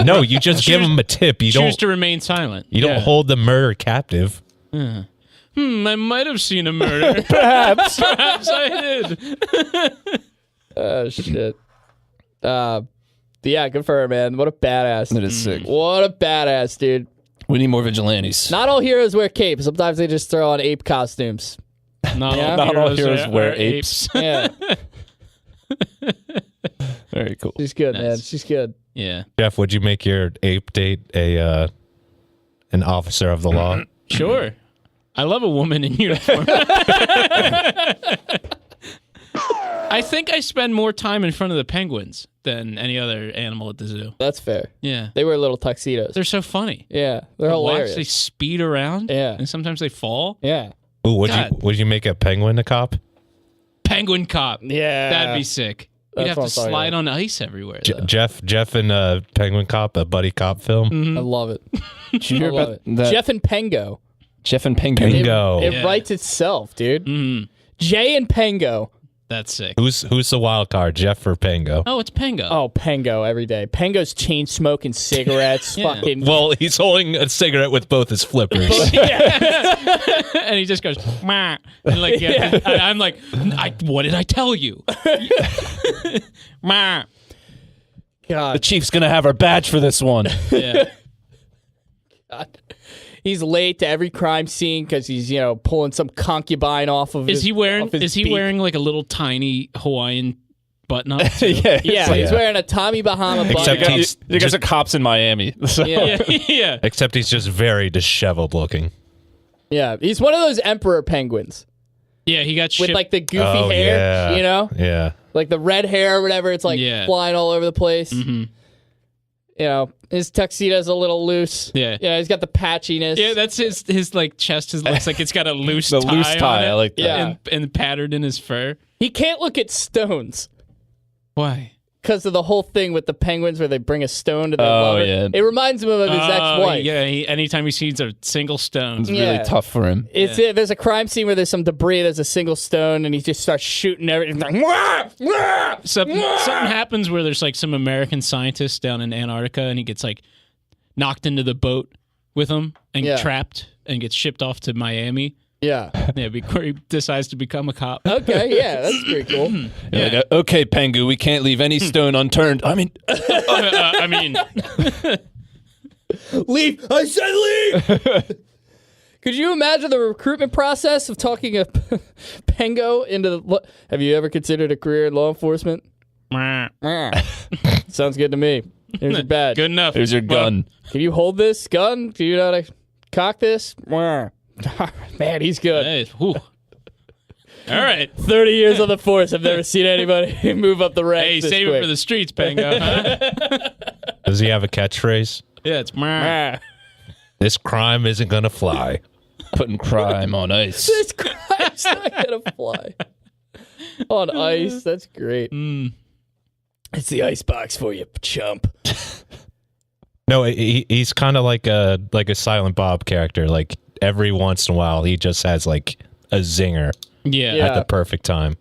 No, you just give them a tip. You Choose don't. to remain silent. You don't hold the murderer captive. I might have seen a murder. Perhaps I did. Oh shit. Yeah, good for her, man. What a badass. It is sick. What a badass, dude. We need more vigilantes. Not all heroes wear capes. Sometimes they just throw on ape costumes. Not all heroes wear apes. Yeah, Very cool. she's good, man. She's good. Yeah. Jeff, would you make your ape date an officer of the law? Sure. I love a woman in uniform. I think I spend more time in front of the penguins than any other animal at the zoo. That's fair. Yeah. They wear little tuxedos. They're so funny. Yeah, they're hilarious. They speed around. Yeah. And sometimes they fall. Yeah. Ooh, God. would you make a penguin a cop? Penguin cop. Yeah. That'd be sick. You'd That's have what to I'm talking slide about. on ice everywhere. Though. Jeff and Penguin Cop, a buddy cop film. I love it. Did you hear I love about it. that? Jeff and Pengo. Jeff and Pengu. Pengo. It Yeah. writes itself, dude. Mhm. Jay and Pengo. That's sick. Who's the wild card, Jeff or Pengo? Oh, it's Pengo. Oh, Pengo every day. Pengo's chain smoking cigarettes. Yeah. Fucking. Well, he's holding a cigarette with both his flippers. And he just goes, "Meh." And like, I'm like, what did I tell you? Meh. The God. chief's gonna have our badge for this one. Yeah. He's late to every crime scene because he's, pulling some concubine off of Is his he wearing? off his Is he beak. wearing like a little tiny Hawaiian button up? Yeah, Yeah, he's wearing a Tommy Bahama Except button. he's you guys are cops in Miami. So. Yeah. yeah. except he's just very disheveled looking. Yeah, he's one of those emperor penguins Yeah. He got with shipped. like the goofy Oh, hair, yeah. Yeah. like the red hair or whatever. It's like Yeah. flying all over the place. Mhm. His tuxedo's a little loose. Yeah. He's got the patchiness. Yeah, that's his like chest. Looks like it's got a loose The tie loose tie, on it. I like that. Yeah. and patterned in his fur. He can't look at stones Why? because of the whole thing with the penguins where they bring a stone to their Oh, lover. yeah. It reminds him of his ex-wife. Yeah. Anytime he sees a single stone. It's really Yeah. tough for him. There's a crime scene where there's some debris, there's a single stone, and he just starts shooting everything. Like, "Wah! Wah!" Something happens where there's like some American scientist down in Antarctica, and he gets like knocked into the boat with him and Yeah. trapped and gets shipped off to Miami. Yeah. Yeah, before he decides to become a cop. Okay, yeah, that's pretty cool. You're like, okay, Pengu, we can't leave any stone unturned. I mean, I mean, Leave! I said leave! Could you imagine the recruitment process of talking a Pengo into the... Have you ever considered a career in law enforcement? Sounds good to me. Here's your badge. good enough. here's your gun. Can you hold this gun? Do you know how to cock this? Man, he's good. Hey, whew. All right. 30 years on the force. I've never seen anybody move up the ranks. Hey, this save quick. it for the streets, Pengo. Huh? Does he have a catchphrase? Yeah, it's This crime isn't gonna fly. Putting crime on ice. This crime's not gonna fly on ice. That's great. It's the ice box for you, chump. No, he's kind of like a Silent Bob character. Like every once in a while, he just has like a zinger Yeah. Yeah. at the perfect time.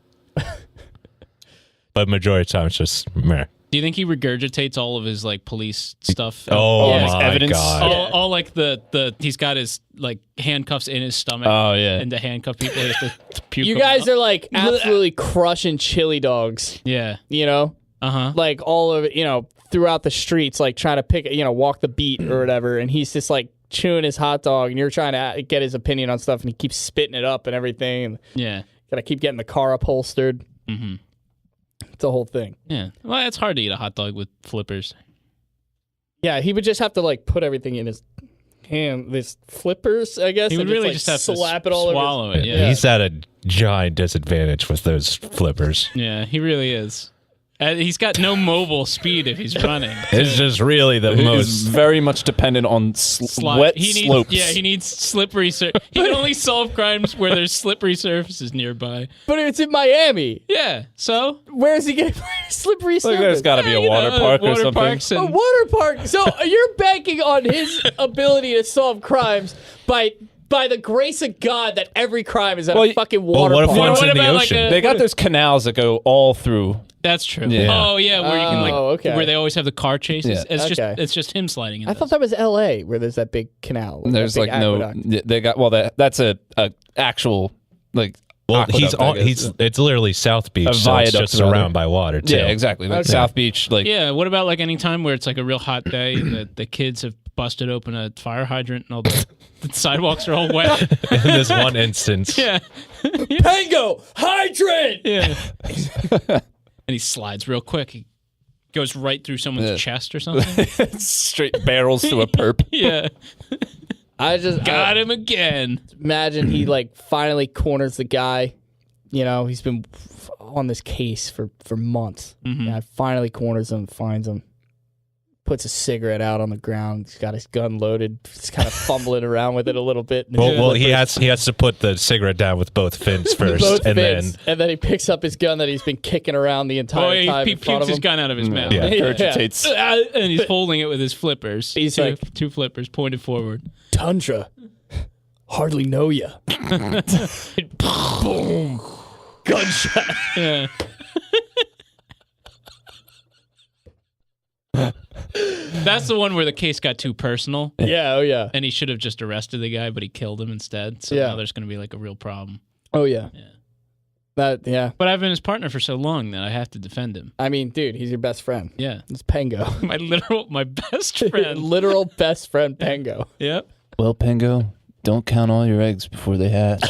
But majority of the time, it's just meh. Do you think he regurgitates all of his like police stuff? Oh Yeah. my Evidence. god! All like the he's got his like handcuffs in his stomach. Oh, yeah. And to handcuff people, he has to puke You them guys out. are like absolutely crushing chili dogs. Yeah. Uh-huh. Like all over, throughout the streets, like trying to pick, walk the beat or whatever. And he's just like chewing his hot dog and you're trying to get his opinion on stuff and he keeps spitting it up and everything. And Yeah. gotta keep getting the car upholstered. Mm-hmm. It's a whole thing. Yeah. Well, it's hard to eat a hot dog with flippers. Yeah, he would just have to like put everything in his hand, these flippers, I guess. He would and really like, just have slap to it all swallow over. it. Yeah. He's at a giant disadvantage with those flippers. Yeah, he really is. He's got no mobile speed if he's running. It's just really the He's most. very much dependent on wet slopes. Yeah, he needs slippery surface. He can only solve crimes where there's slippery surfaces nearby. But it's in Miami. Yeah, so Where is he getting slippery surface? There's got to be a water park or something. parks A and water park. So you're banking on his ability to solve crimes by the grace of God that every crime is at a fucking water what if park. one's What in the about, like, ocean? They got those canals that go all through. That's true. Yeah. Oh yeah, where you can okay. where they always have the car chases. Yeah. It's just him sliding in. I thought that was L.A. where there's that big canal. There's that big like no. aqueduct. They got that's a actual like. Well, aqueduct, I guess. it's literally South Beach, A so it's viaduct, just rather. surrounded by water too. Yeah, exactly. Like Okay. South Beach, like Yeah. What about like any time where it's like a real hot day and the kids have busted open a fire hydrant and all the sidewalks are all wet? In this one instance, Yeah. Pengo hydrant. Yeah. And he slides real quick. He goes right through someone's chest or something. straight barrels to a perp. Yeah. I just Got him again. imagine he like finally corners the guy. You know, he's been on this case for months. Yeah, finally corners him, finds him, puts a cigarette out on the ground. He's got his gun loaded. He's kind of fumbling around with it a little bit. Well, he has to put the cigarette down with both fins first, Both and fins, and then he picks up his gun that he's been kicking around the entire time He in front pukes of his him. gun out of his mouth. Yeah. Regurgitates. And he's holding it with his flippers. He's two, like- two flippers pointed forward. Tundra, hardly know ya. Boom, gunshot. Yeah. That's the one where the case got too personal, Yeah, oh yeah, and he should have just arrested the guy, but he killed him instead. So Yeah. now there's going to be like a real problem. oh yeah. Yeah. But I've been his partner for so long that I have to defend him. I mean, dude, he's your best friend. Yeah. It's Pengo. My best friend. Literal best friend Pengo. Yep. Well, Pengo, don't count all your eggs before they hatch.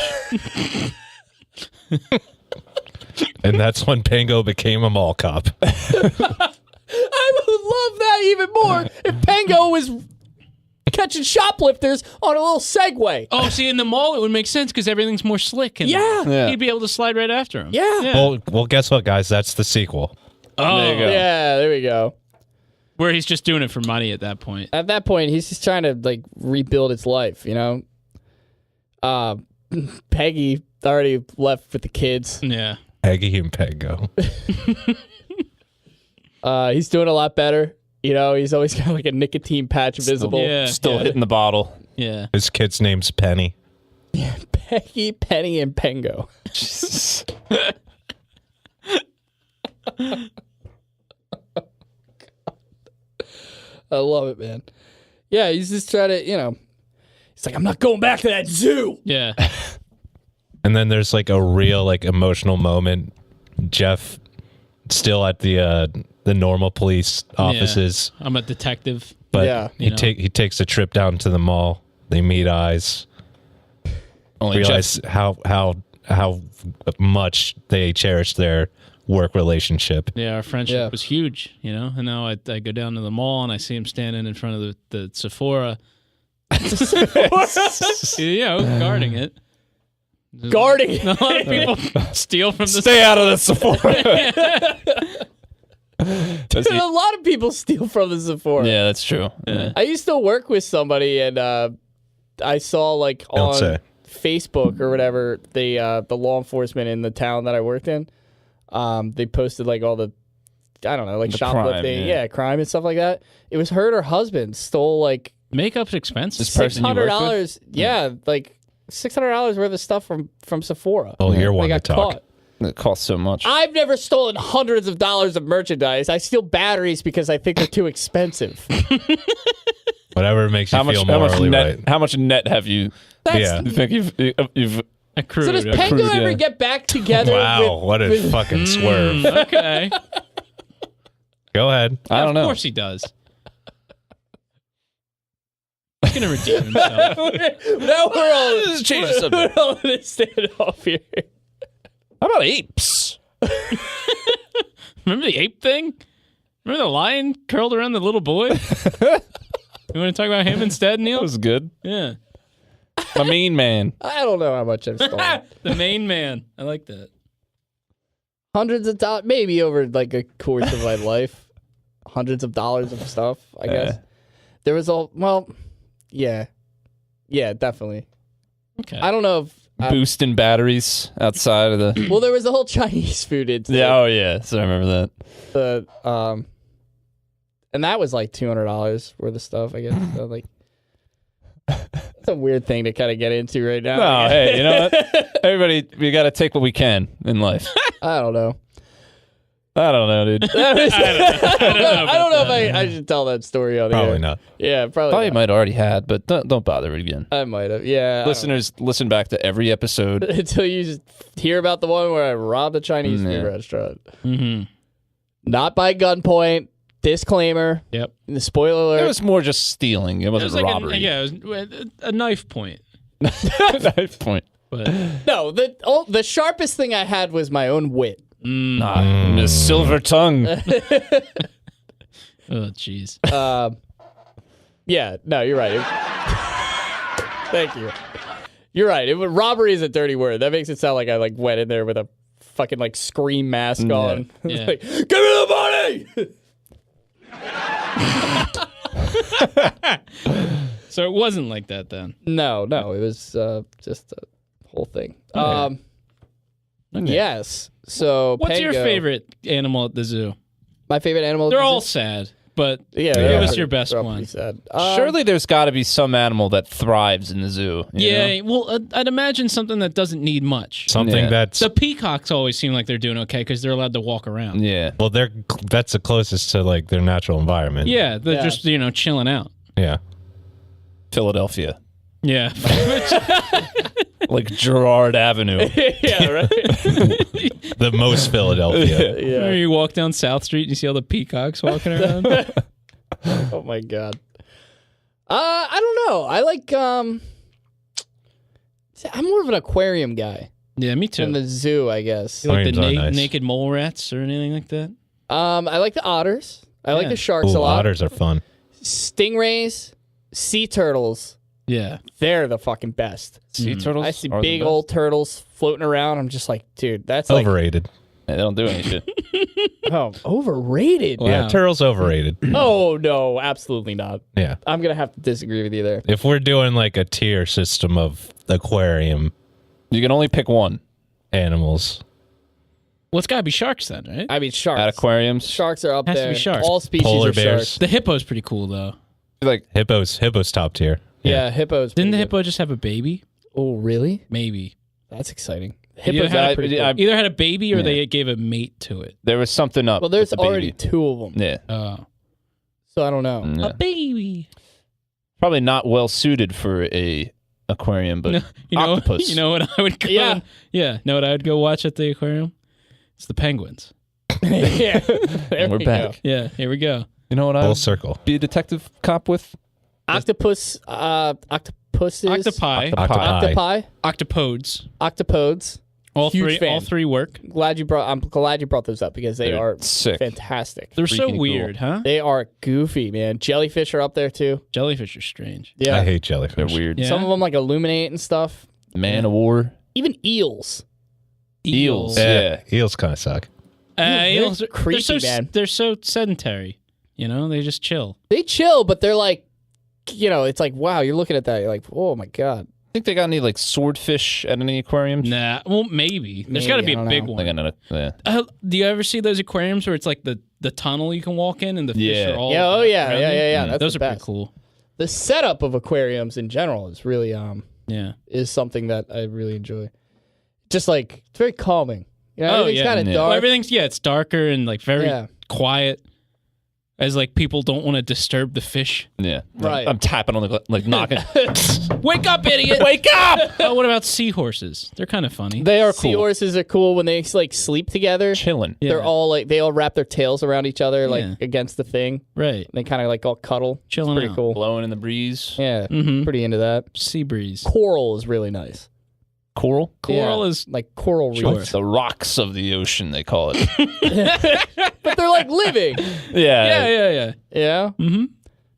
and that's when Pengo became a mall cop. I would love that even more if Pengo was catching shoplifters on a little Segway. Oh, see, in the mall it would make sense because everything's more slick. And Yeah. he'd be able to slide right after him. Yeah. Well, guess what, guys? That's the sequel. Oh, There you go. Yeah, there we go. where he's just doing it for money at that point. At that point, he's just trying to like rebuild his life, you know? Peggy already left with the kids. Yeah. Peggy and Pengo. He's doing a lot better. You know, he's always got like a nicotine patch visible. Yeah. Still hitting the bottle. Yeah. His kid's name's Penny. Peggy, Penny, and Pengo. I love it, man. Yeah, he's just trying to, you know, he's like, I'm not going back to that zoo. Yeah. And then there's like a real like emotional moment. Jeff still at the normal police offices, I'm a detective. but Yeah. he takes a trip down to the mall. They meet eyes. Only Realize how much they cherish their work relationship. Yeah, our friendship Yeah. was huge, you know. And now I go down to the mall and I see him standing in front of the Sephora. You know, guarding it. Guarding A lot of people steal from the Stay out of the Sephora. Dude, a lot of people steal from the Sephora. Yeah, that's true. Yeah. I used to work with somebody, and I saw like Don't on say. Facebook or whatever the law enforcement in the town that I worked in. They posted like all the, I don't know, like The shoplifting, crime, crime and stuff like that. It was her and her husband stole like makeup's expensive. This person you worked with? $600. Yeah, like $600 worth of stuff from Sephora. Oh, you're They one to got talk. caught. It costs so much. I've never stolen hundreds of dollars of merchandise. I steal batteries because I think they're too expensive. Whatever makes you feel morally right. How much net have you? Yeah. You think you've Accrued. So does Pengu Accrued, ever yeah. get back together? Wow, with, what a with- fucking swerve. Okay. Go ahead. I don't Of know. course he does. He's gonna redeem himself. Now we're all Just change the subject. we're all in a standoff here. How about apes? Remember the ape thing? Remember the lion curled around the little boy? You want to talk about him instead, Neil? That was good. Yeah. My mean man. I don't know how much I've stolen. The main man. I like that. Hundreds of dollars, maybe over like a course of my life. Hundreds of dollars of stuff, I guess. There was yeah, definitely. Okay. I don't know if Boosting batteries outside of the. well, there was the whole Chinese food incident. Yeah, oh yeah. So I remember that. And that was like $200 worth of stuff, I guess. So like, it's a weird thing to kind of get into right now. No, hey, you know what? Everybody, we got to take what we can in life. I don't know. I don't know, dude. I don't know if I should tell that story on the Probably air. not. Yeah, probably. Probably not. might already had, but don't bother it again. I might have. Yeah. Listeners, listen back to every episode. Until you just hear about the one where I robbed a Chinese food restaurant. Mm-hmm. Not by gunpoint. Disclaimer. Yep. The spoiler alert. It was more just stealing. It It wasn't was like robbery. it was a knife point. Knife point. But No, the sharpest thing I had was my own wit. The silver tongue. oh jeez. Yeah, no, you're right. Thank you. You're right. Robbery is a dirty word. That makes it sound like I like went in there with a fucking like scream mask on. Yeah. Like, give me the money. So it wasn't like that then. No, it was just a whole thing. Yes. So What's your Pengo- favorite animal at the zoo? My favorite animal. They're is- all sad, but yeah. give us your best they're all one. pretty sad. Surely there's got to be some animal that thrives in the zoo. you Yeah, know? well, I'd imagine something that doesn't need much. Something Yeah. that's The peacocks always seem like they're doing okay because they're allowed to walk around. Yeah. well, that's the closest to like their natural environment. Yeah, they're Yeah. just chilling out. Yeah. Philadelphia. Yeah, Like Girard Avenue. yeah, right. The most Philadelphia. Or Yeah. you walk down South Street and you see all the peacocks walking around. Oh my god. I don't know. I like I'm more of an aquarium guy Yeah, me than too. the zoo, I guess. You like the Aquariums are nice. naked mole rats or anything like that? I like the otters. I like Yeah. the sharks Ooh, a lot. otters are fun. Stingrays, sea turtles. Yeah. They're the fucking best. Sea turtles. I see are the big best. old turtles floating around. I'm just like, dude, that's like Overrated. Yeah, they don't do any shit. overrated. Wow. Yeah, turtles overrated. Oh no, absolutely not. Yeah. I'm gonna have to disagree with you there. If we're doing like a tier system of aquarium You can only pick one animals, Well, it's got to be sharks then, right? I mean, sharks. at aquariums. Sharks are up Has to there. be sharks. All species Polar of bears. sharks. The hippo's pretty cool, though. Like hippos top tier. Yeah, hippos. Didn't the pretty hippo just have a baby? good. Oh, really? Maybe. That's exciting. Either Hippos had, are pretty cool. either had a baby or Yeah. they gave a mate to it. there was something up. Well, there's with the already baby. two of them, Yeah. so I don't know. Yeah. A baby. Probably not well suited for a aquarium, but You know, octopus. you know what I would go? Yeah. Yeah. Know what I would go watch at the aquarium? It's the penguins. Yeah, there we're we back. go. Yeah. Here we go. You know what I Full would circle. be a detective cop with? Octopus. Octopuses. Octopi. Octopi. Octopodes. Octopodes. All Huge three. fan. All three work. I'm glad you brought those up because they They're are sick. fantastic. They're so Freaking cool. weird, huh? They are goofy, man. Jellyfish are up there too. Jellyfish are strange. Yeah, I hate jellyfish. They're weird. Yeah. some of them like illuminate and stuff. Man of War. Even eels. Eels. Yeah. Eels kind of suck. Eels are creepy, they're so, man. They're so sedentary. You know, they just chill. They chill, but they're like, it's like, wow, you're looking at that, you're like, oh my god. Think they got any like swordfish at any aquariums? Nah. Well, maybe. There's Maybe, got to be I a don't big know. Like, one. yeah. Do you ever see those aquariums where it's like the tunnel you can walk in and the fish Yeah. are all Yeah, oh yeah, around yeah, you? yeah, yeah. That's Those the are pretty best. cool. The setup of aquariums in general is really Yeah. is something that I really enjoy. Just like it's very calming. You know, Oh, everything's yeah. kind of Yeah. dark. Well, everything's it's darker and like very Yeah. quiet. As like people don't want to disturb the fish. Yeah. Right. I'm tapping on the like knocking. Wake up, idiot! Wake up! Oh, what about seahorses? They're kind of funny. They are cool. Seahorses are cool when they like sleep together. Chilling. Yeah. They're all like they all wrap their tails around each other like Yeah. against the thing. Right. They kind of like all cuddle. Chilling It's pretty out. cool. Blowing in the breeze. Yeah, Mhm. pretty into that. Sea breeze. Coral is really nice. Coral? Coral Yeah, is like coral reefs, Sure. The rocks of the ocean, they call it. but they're like living. yeah. Yeah,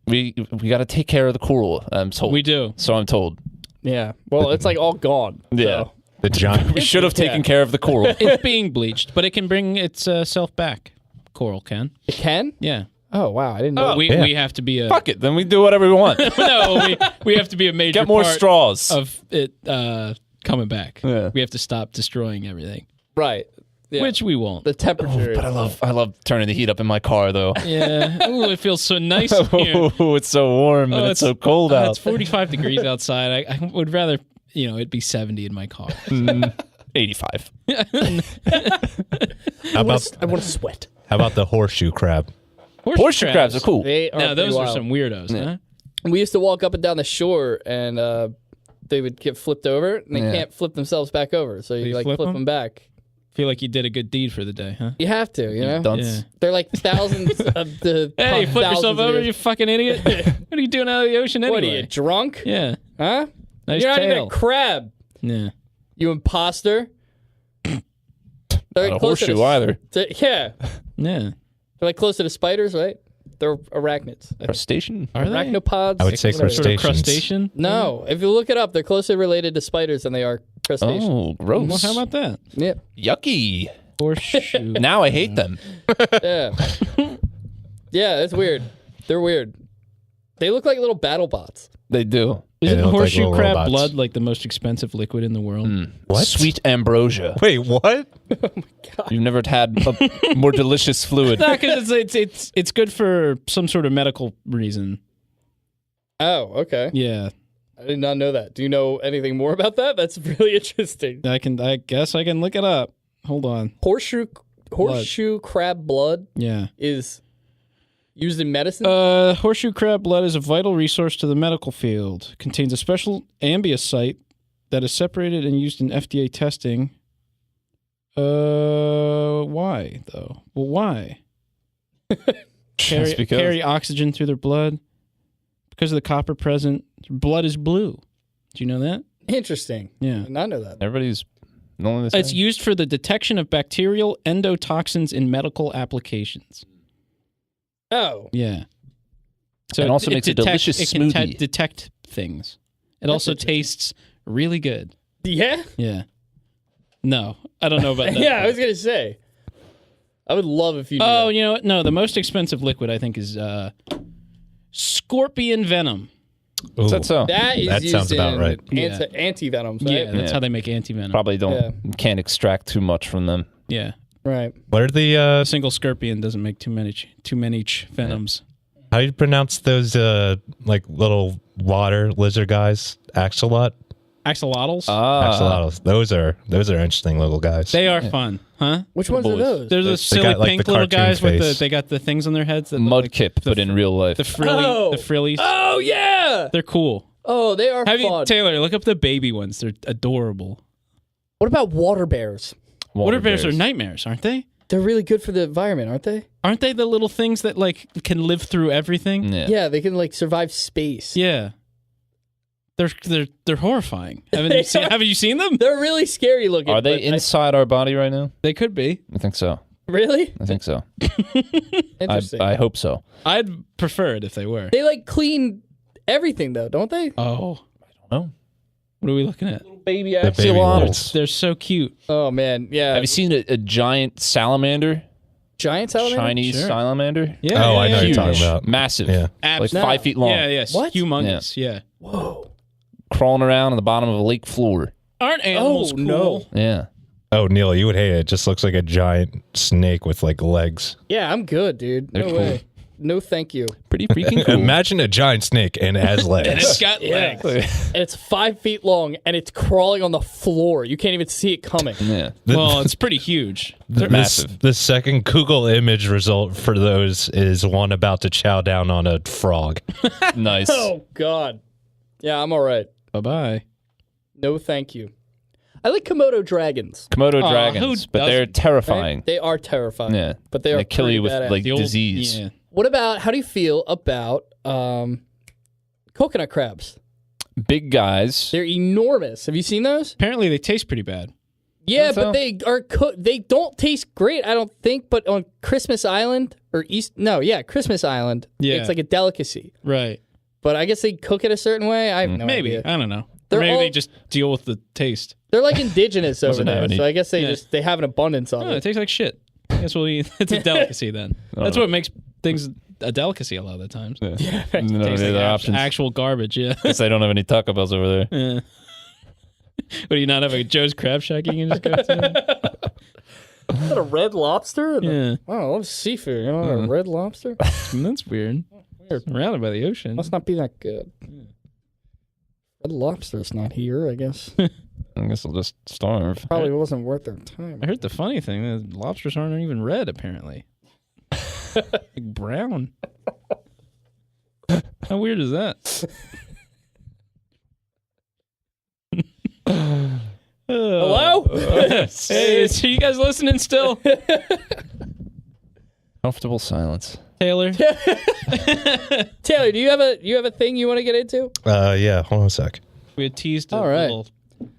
We got to take care of the coral. I'm told. We do. So I'm told. yeah. Well, it's like all gone. Yeah. So. The giant. We should have taken care of the coral. It's being bleached, but it can bring itself back. Coral can. It can? Yeah. Oh, wow. I didn't know. We have to be a... Fuck it, then we do whatever we want. No, we have to be a major Get more part straws. of it coming back. Yeah. We have to stop destroying everything, Right. Yeah. which we won't. The temperature. But I love turning the heat up in my car though. Yeah. Ooh, it feels so nice in here. Oh, it's so warm and it's so cold out. It's 45 degrees outside. I would rather, it'd be 70 in my car. 85. How about I want to sweat. how about the horseshoe crab? Horseshoe crabs are cool. They are Now, those pretty are wild. some weirdos, huh? We used to walk up and down the shore, and they would get flipped over, and they can't flip themselves back over. So you flip flip them? them back. Feel like you did a good deed for the day, huh? You have to, you know? Dunce. Yeah. They're like thousands of the. Hey, flip thousands yourself of over, years. you fucking idiot. What are you doing out of the ocean anyway? What are you, drunk? Yeah. Huh? Nice You're not even tail. a crab, Yeah. you imposter. They're Not a closer horseshoe either. Yeah. Yeah. They're like closer to spiders, right? They're arachnids. Crustacean. Are they? Arachnopods. I would say whatever. Sort of crustaceans. crustacean? No, if you look it up, they're closely related to spiders than they are crustaceans. Oh, gross. Well, how about that? Yeah. Yucky. Horseshoe. Now I hate them. Yeah. Yeah, it's weird. They're weird. They look like little battle bots. They do. Yeah, Isn't they look like horseshoe little crab robots. blood like the most expensive liquid in the world? What? Sweet ambrosia. Wait, what? You've never had a more delicious fluid. Because it's good for some sort of medical reason. Oh, okay. Yeah. I did not know that. Do you know anything more about that? That's really interesting. I guess I can look it up. Hold on. Horseshoe crab blood Yeah. is used in medicine? Horseshoe crab blood is a vital resource to the medical field. Contains a special ambiosite that is separated and used in FDA testing. Why though? Well, why? Just because. Carry oxygen through their blood because of the copper present. Blood is blue. Do you know that? Interesting. I Yeah. did not know that. Everybody's knowing the same. It's used for the detection of bacterial endotoxins in medical applications. Oh. Yeah. It also makes a delicious it can smoothie. detect things. It also tastes really good. Yeah? Yeah. No, I don't know about that. Yeah, I was going to say. I would love if you knew Oh, that. you know what? No, the most expensive liquid I think is scorpion venom. Is that so? That is That used sounds about in right. Yeah. anti-venoms, right? Yeah, that's Yeah. how they make antivenom. Probably don't Yeah. can't extract too much from them. Yeah. Right. What are the A single scorpion doesn't make too many venoms. how do you pronounce those like little water lizard guys? Axolot? Axolotls? Axolotls. Those are interesting little guys. They are fun, huh? Which ones are boys. those? They're the silly got, like, pink the little cartoon guys with face. they got the things on their heads that look like Mudkip, but in real life. the frilly Oh. the frillies. Oh, yeah! They're cool. Oh, they are Have you fun. Taylor, look up the baby ones. They're adorable. What about water bears? Water bears are nightmares, aren't they? They're really good for the environment, aren't they? Aren't they the little things that like can live through everything? Yeah. Yeah, they can like survive space. Yeah. They're horrifying. Haven't you seen them? They're really scary looking. Are they but inside our body right now? They could be. I think so. really? I think so. Interesting. I hope so. I'd prefer it if they were. They like clean everything though, don't they? Oh. No. What are we looking at? Baby The baby axolotls. ones. They're so cute. Oh man, yeah. Have you seen a giant salamander? Giant salamander? Chinese Sure. salamander? Yeah. Oh, yeah, I know yeah, what you're yeah. talking about. Massive. Yeah. Like No. 5 feet long. Yeah, yes. What? Humongous. Yeah. Whoa. Crawling around on the bottom of a lake floor. Aren't animals cool? no. Yeah. Oh, Neil, you would hate it. It just looks like a giant snake with like legs. Yeah, I'm good, dude. No They're way. No, thank you. Pretty freaking cool. Imagine a giant snake and it has legs. And it's got Yeah. legs. And it's 5 feet long and it's crawling on the floor. You can't even see it coming. Yeah. Well, it's pretty huge. They're massive. The second Google image result for those is one about to chow down on a frog. Nice. Oh God. Yeah, I'm all right. Bye-bye. No, thank you. I like Komodo dragons. Komodo Aw, dragons, who but they're doesn't, terrifying. They are terrifying. Yeah. But they are kill you with pretty badass. like The old- disease. Yeah. What about, how do you feel about coconut crabs? Big guys. They're enormous. Have you seen those? Apparently they taste pretty bad. Yeah, Think so? but they are they don't taste great, I don't think. But on Christmas Island or Christmas Island, Yeah. it's like a delicacy. Right. But I guess they cook it a certain way. I have no Maybe. idea. I don't know. They're Maybe all, they just deal with the taste. they're like indigenous over Doesn't have there, any- so I guess Yeah. they have an abundance of Oh, it it. tastes like shit. I guess we'll eat. It's a delicacy then. That's what makes things a delicacy a lot of the times. Yeah. Yeah. No, Tastes any like other options. actual garbage. Yeah. Guess they don't have any Taco Bells over there. Yeah. What, do you not have a Joe's Crab Shack you can just go to? Is that a red lobster? Yeah. Oh, I love seafood. You know, a red lobster? That's weird. Weird. Surrounded by the ocean. Must not be that good. Red lobster's not here, I guess. I guess I'll just starve. Probably wasn't worth their time. I heard the funny thing is lobsters aren't even red, apparently. Like brown. How weird is that? Hello? Hey, so you guys listening still? Comfortable silence. Taylor? Taylor, do you have a thing you want to get into? Yeah, hold on a sec. We had teased a All right. little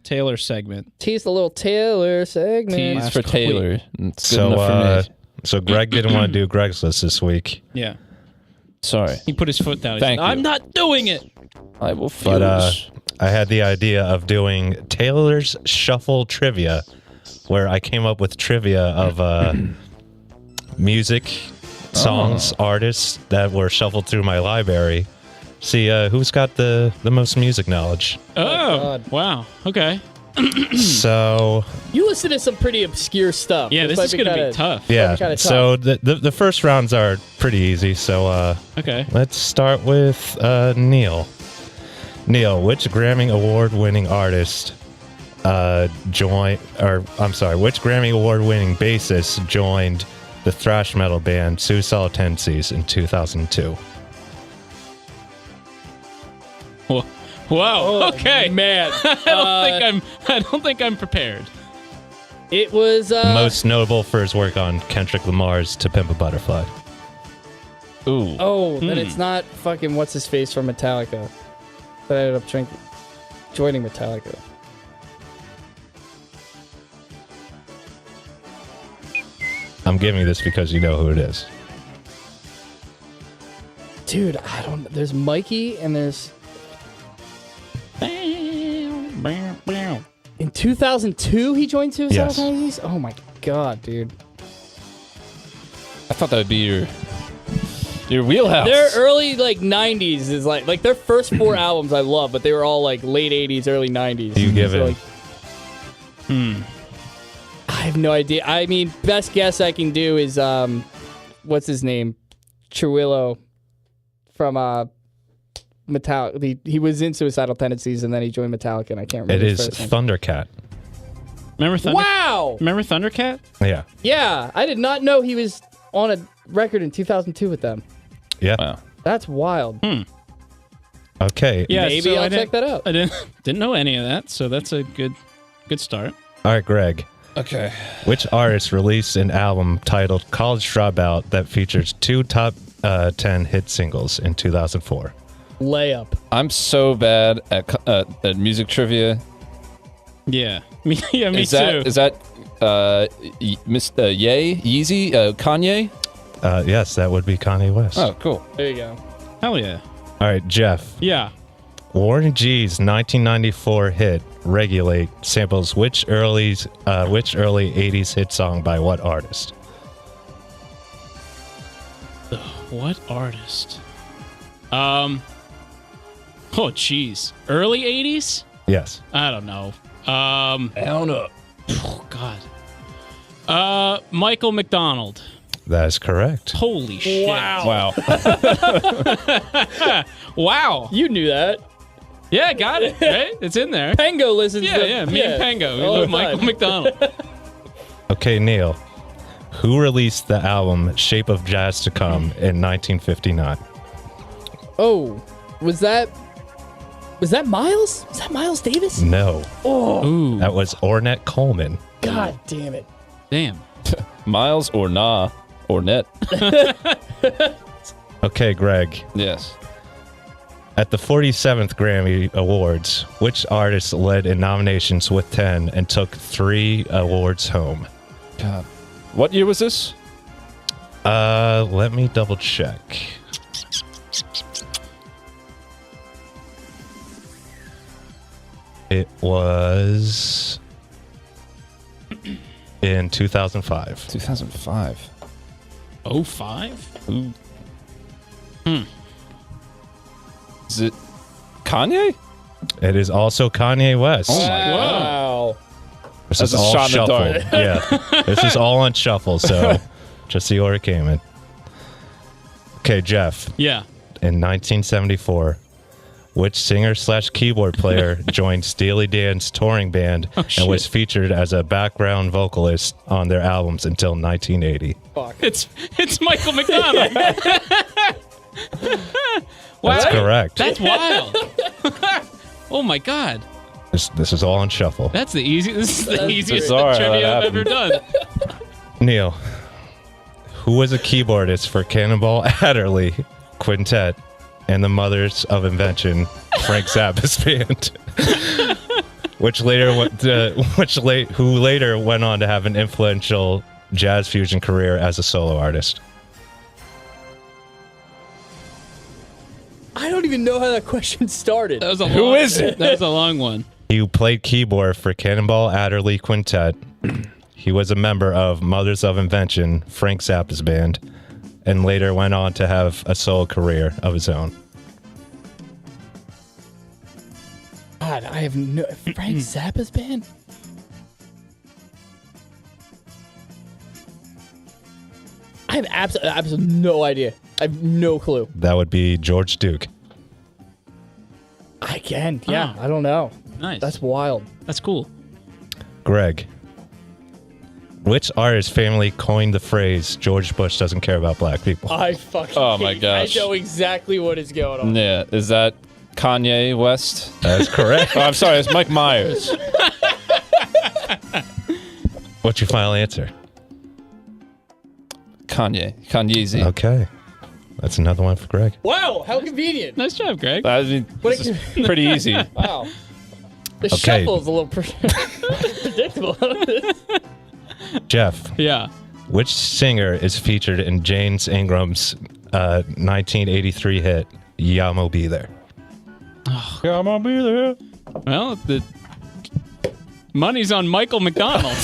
Taylor segment. Tease the little Taylor segment. Tease for Taylor. It's good So, enough for me. so Greg didn't want to do Greg's list this week, Yeah. Sorry. He put his foot down. He Thank said, you. I'm not doing it. I will fuse. but I had the idea of doing Taylor's Shuffle Trivia, where I came up with trivia of music, songs, artists that were shuffled through my library. See who's got the most music knowledge. Oh, God. wow. Okay. So You listen to some pretty obscure stuff. Yeah, this might is going to be kinda- tough. yeah, kinda tough. so the first rounds are pretty easy. So Okay. let's start with Neil. Neil, which Grammy Award-winning artist which Grammy Award-winning bassist joined the thrash metal band Suicidal Tendencies in 2002? Whoa. Okay. Man. I don't think I'm prepared. It was Most notable for his work on Kendrick Lamar's To Pimp a Butterfly. Ooh. Oh, then it's not fucking what's his face from Metallica. That I ended up joining Metallica. I'm giving you this because you know who it is. Dude, I don't. There's Mikey and there's in 2002 he joined Suicidal Yes. Tendencies. Oh my god, dude. I thought that would be your wheelhouse. Their early like 90s is like their first 4 albums I love, but they were all like late 80s, early 90s. You give it. like, I have no idea. I mean, best guess I can do is what's his name? Chirillo from Metallica. He was in Suicidal Tendencies and then he joined Metallica and I can't remember It his is first name. Thundercat. Remember Thunder? Wow! Remember Thundercat? Yeah. Yeah, I did not know he was on a record in 2002 with them. Yeah. Wow. That's wild. Okay. Yeah, Maybe so I'll I check that out. I didn't know any of that, so that's a good start. All right, Greg. Okay. Which artist released an album titled College Dropout that features 2 top 10 hit singles in 2004? Layup. I'm so bad at music trivia. Yeah. Me too. Is that Yeezy? Kanye? Yes, that would be Kanye West. Oh, cool. There you go. Hell yeah. All right, Jeff. Yeah. Warren G's 1994 hit "Regulate" samples which early 80s hit song by what artist? What artist? Oh, jeez. Early 80s? Yes. I don't know. Down up. Oh, God. Michael McDonald. That is correct. Holy shit. Wow. Wow. Wow. You knew that. Yeah, got it. Right? It's in there. Pengo listens to Yeah. Me and Pengo. We all the love Michael time. McDonald. Okay, Neil. Who released the album "Shape of Jazz to Come" in 1959? Oh, was that Miles? Was that Miles Davis? No, Oh, Ooh. that was Ornette Coleman. god damn it. Damn. Miles or nah or net. Okay, Greg. Yes. At the 47th Grammy Awards, which artist led in nominations with 10 and took 3 awards home? God. What year was this? Let me double check. It was in 2005. 2005. 05? Is it Kanye? It is also Kanye West. Oh my god. Wow. This That's is a all shot in the shuffle. dark. Yeah. This is all on shuffle, so just see where it came in. Okay, Jeff. Yeah. In 1974, which singer/keyboard player joined Steely Dan's touring band and was featured as a background vocalist on their albums until 1980? It's Michael McDonald. Wow. That's correct. That's wild. Oh my god. This is all on shuffle. This is the easiest bizarre how trivia that I've ever done. Neil, who was a keyboardist for Cannonball Adderley Quintet and the Mothers of Invention, Frank Zappa's band, who later went on to have an influential jazz fusion career as a solo artist? I don't even know how that question started. That was a Who long, is it? That was a long one. He played keyboard for Cannonball Adderley Quintet. He was a member of Mothers of Invention, Frank Zappa's band, and later went on to have a solo career of his own. God, I have no... Frank Zappa's band? I have absolutely no idea. I have no clue. That would be George Duke. Again, yeah, Oh. I don't know. Nice. That's wild. That's cool. Greg, which artist family coined the phrase "George Bush doesn't care about black people"? I fucking Oh my hate- gosh. I know exactly what is going on. Yeah, is that Kanye West? That is correct. Oh, I'm sorry, it's Mike Myers. What's your final answer? Kanye's. Okay. That's another one for Greg. Wow, how convenient. Nice job, Greg. I mean, this is pretty easy. Wow. The Okay. shuffle is a little predictable. Jeff, Yeah. which singer is featured in James Ingram's 1983 hit "Yamo Be There"? Yeah, I'm gonna be there. Well, the money's on Michael McDonald.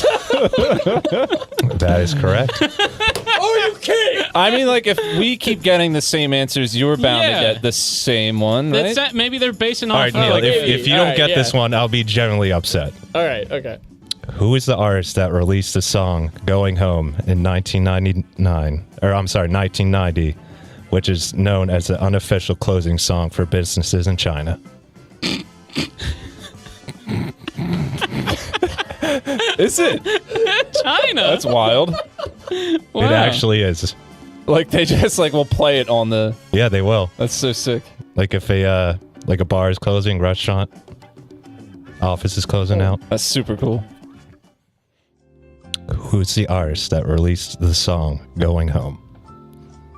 That is correct. Oh, you kidding? I mean, like, if we keep getting the same answers, you're bound Yeah. to get the same one, right? That's that. Maybe they're basing All off. right, Neil, like, if you All don't right, get yeah. this one, I'll be genuinely upset. All right, okay. Who is the artist that released the song "Going Home" in 1990, which is known as the unofficial closing song for businesses in China? Is it? China. That's wild. Wow. It actually is. Like, they just, like, will play it on the... Yeah, they will. That's so sick. Like if a bar is closing, restaurant, office is closing out. That's super cool. Who's the artist that released the song "Going Home"?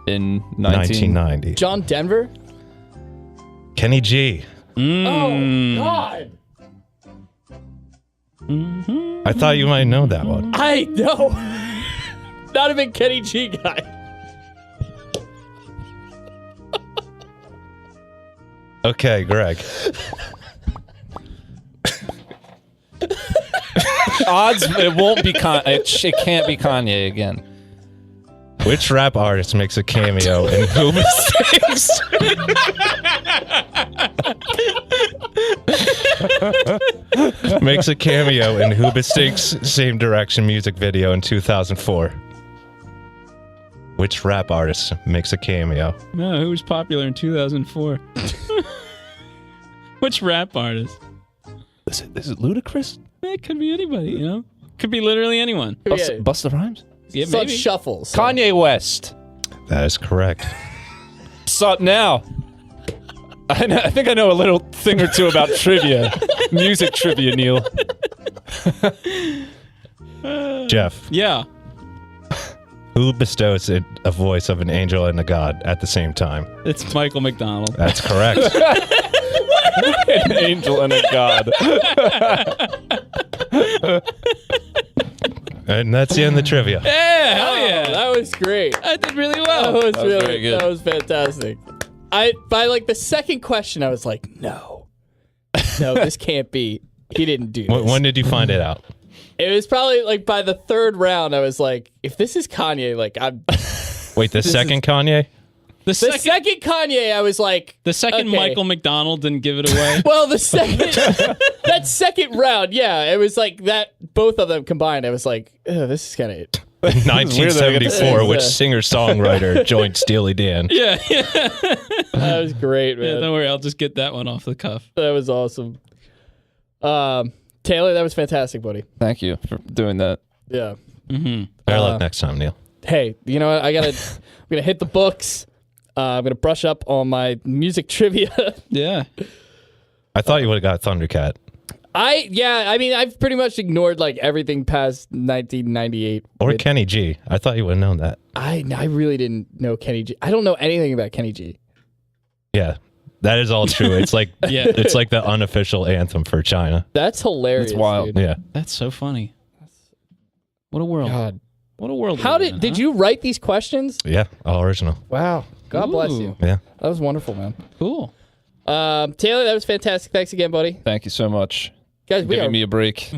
In 1990. John Denver? Kenny G. Oh, God. I thought you might know that one. I know. Not a big Kenny G guy. Okay, Greg. Odds it won't be it can't be Kanye again. Which rap artist makes a cameo in Who Mistakes? Makes a cameo in Who Mistakes Same Direction music video in 2004. Which rap artist makes a cameo? No, who was popular in 2004? Which rap artist? Is it Ludacris? It could be anybody, you know? Could be literally anyone. Busta Rhymes? Yeah, It's on maybe. shuffle. So. Kanye West. That is correct. What's up now? I think I know a little thing or two about trivia. Music trivia, Neil. Jeff, Yeah. who bestows a voice of an angel and a god at the same time? It's Michael McDonald. That's correct. An angel and a god. And that's the end of the trivia. Yeah, hell yeah. That was great. I did really That well. was was really very good. That was fantastic. By like the second question, I was like, no, this can't be. He didn't do this. When did you find it out? It was probably like by the third round. I was like, if this is Kanye, like I'm. Wait, the second Kanye? The second Kanye, I was like, The second okay. Michael McDonald didn't give it away. Well, the second that second round, yeah, it was like that. Both of them combined, I was like, this is kind of. 1974, which singer-songwriter joined Steely Dan? yeah. That was great, man. Don't worry, I'll just get that one off the cuff. That was awesome. Taylor, that was fantastic, buddy. Thank you for doing that. Yeah. Better luck next time, Neil. Hey, you know what? I'm gonna hit the books. I'm gonna brush up on my music trivia. Yeah. I thought you would have got Thundercat. I mean, I've pretty much ignored like everything past 1998. Or Kenny G. I thought you would have known that. I really didn't know Kenny G. I don't know anything about Kenny G. Yeah, that is all true. It's like it's like the unofficial anthem for China. That's hilarious. That's wild. Dude. Yeah. That's so funny. What a world. God. What a world. How did you write these questions? Yeah, all original. Wow. God bless Ooh. you. Yeah. That was wonderful, man. Cool. Taylor, that was fantastic. Thanks again, buddy. Thank you so much. Guys, we Giving are me a break.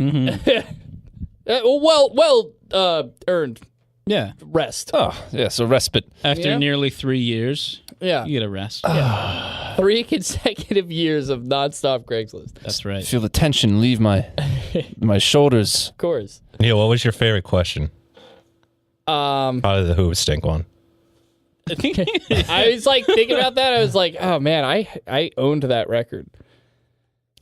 well earned Yeah. rest. Oh, yeah, so respite. After Yeah. nearly 3 years, Yeah. you get a rest. 3 consecutive years of nonstop Craigslist. That's right. Feel the tension leave my shoulders. Of course. Neil, what was your favorite question? Probably the Who Stink one. I was like thinking about that. I was like, oh man, I owned that record.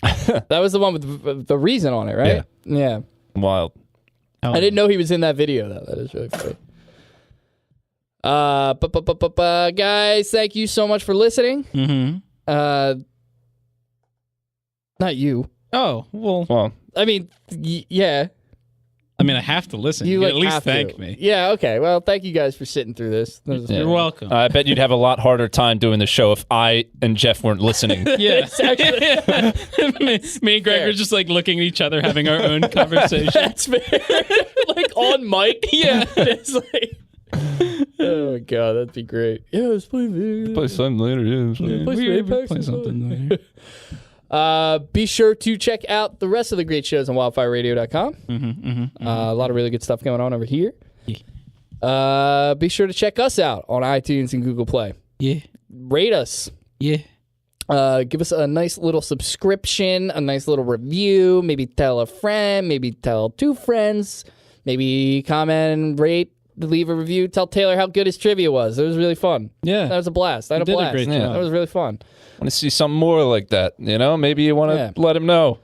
That was the one with the Reason on it, right? Yeah. Wild. Oh. I didn't know he was in that video though. That is really funny. Guys, thank you so much for listening. Mm-hmm. Not you. Oh, well, I mean, yeah. I mean, I have to listen. You like, at least have to. thank me. Yeah. Okay. Well, thank you guys for sitting through this. You're welcome. I bet you'd have a lot harder time doing the show if I and Jeff weren't listening. Yeah. It's actually, me and Greg fair. are just like looking at each other, having our own conversation. that's fair. Like on mic. Yeah. It's like, oh my god, that'd be great. Yeah, let's play video. Play something later. Yeah. Play something later. Be sure to check out the rest of the great shows on wildfireradio.com. A lot of really good stuff going on over here. Be sure to check us out on iTunes and Google Play. Yeah. Rate us. Yeah. Give us a nice little subscription, a nice little review. Maybe tell a friend. Maybe tell 2 friends. Maybe comment and rate. Leave a review. Tell Taylor how good his trivia was. It was really fun. Yeah. That was a blast. I had a did a blast. great job. That was really fun. Want to see something more like that? You know, maybe you want to let him know.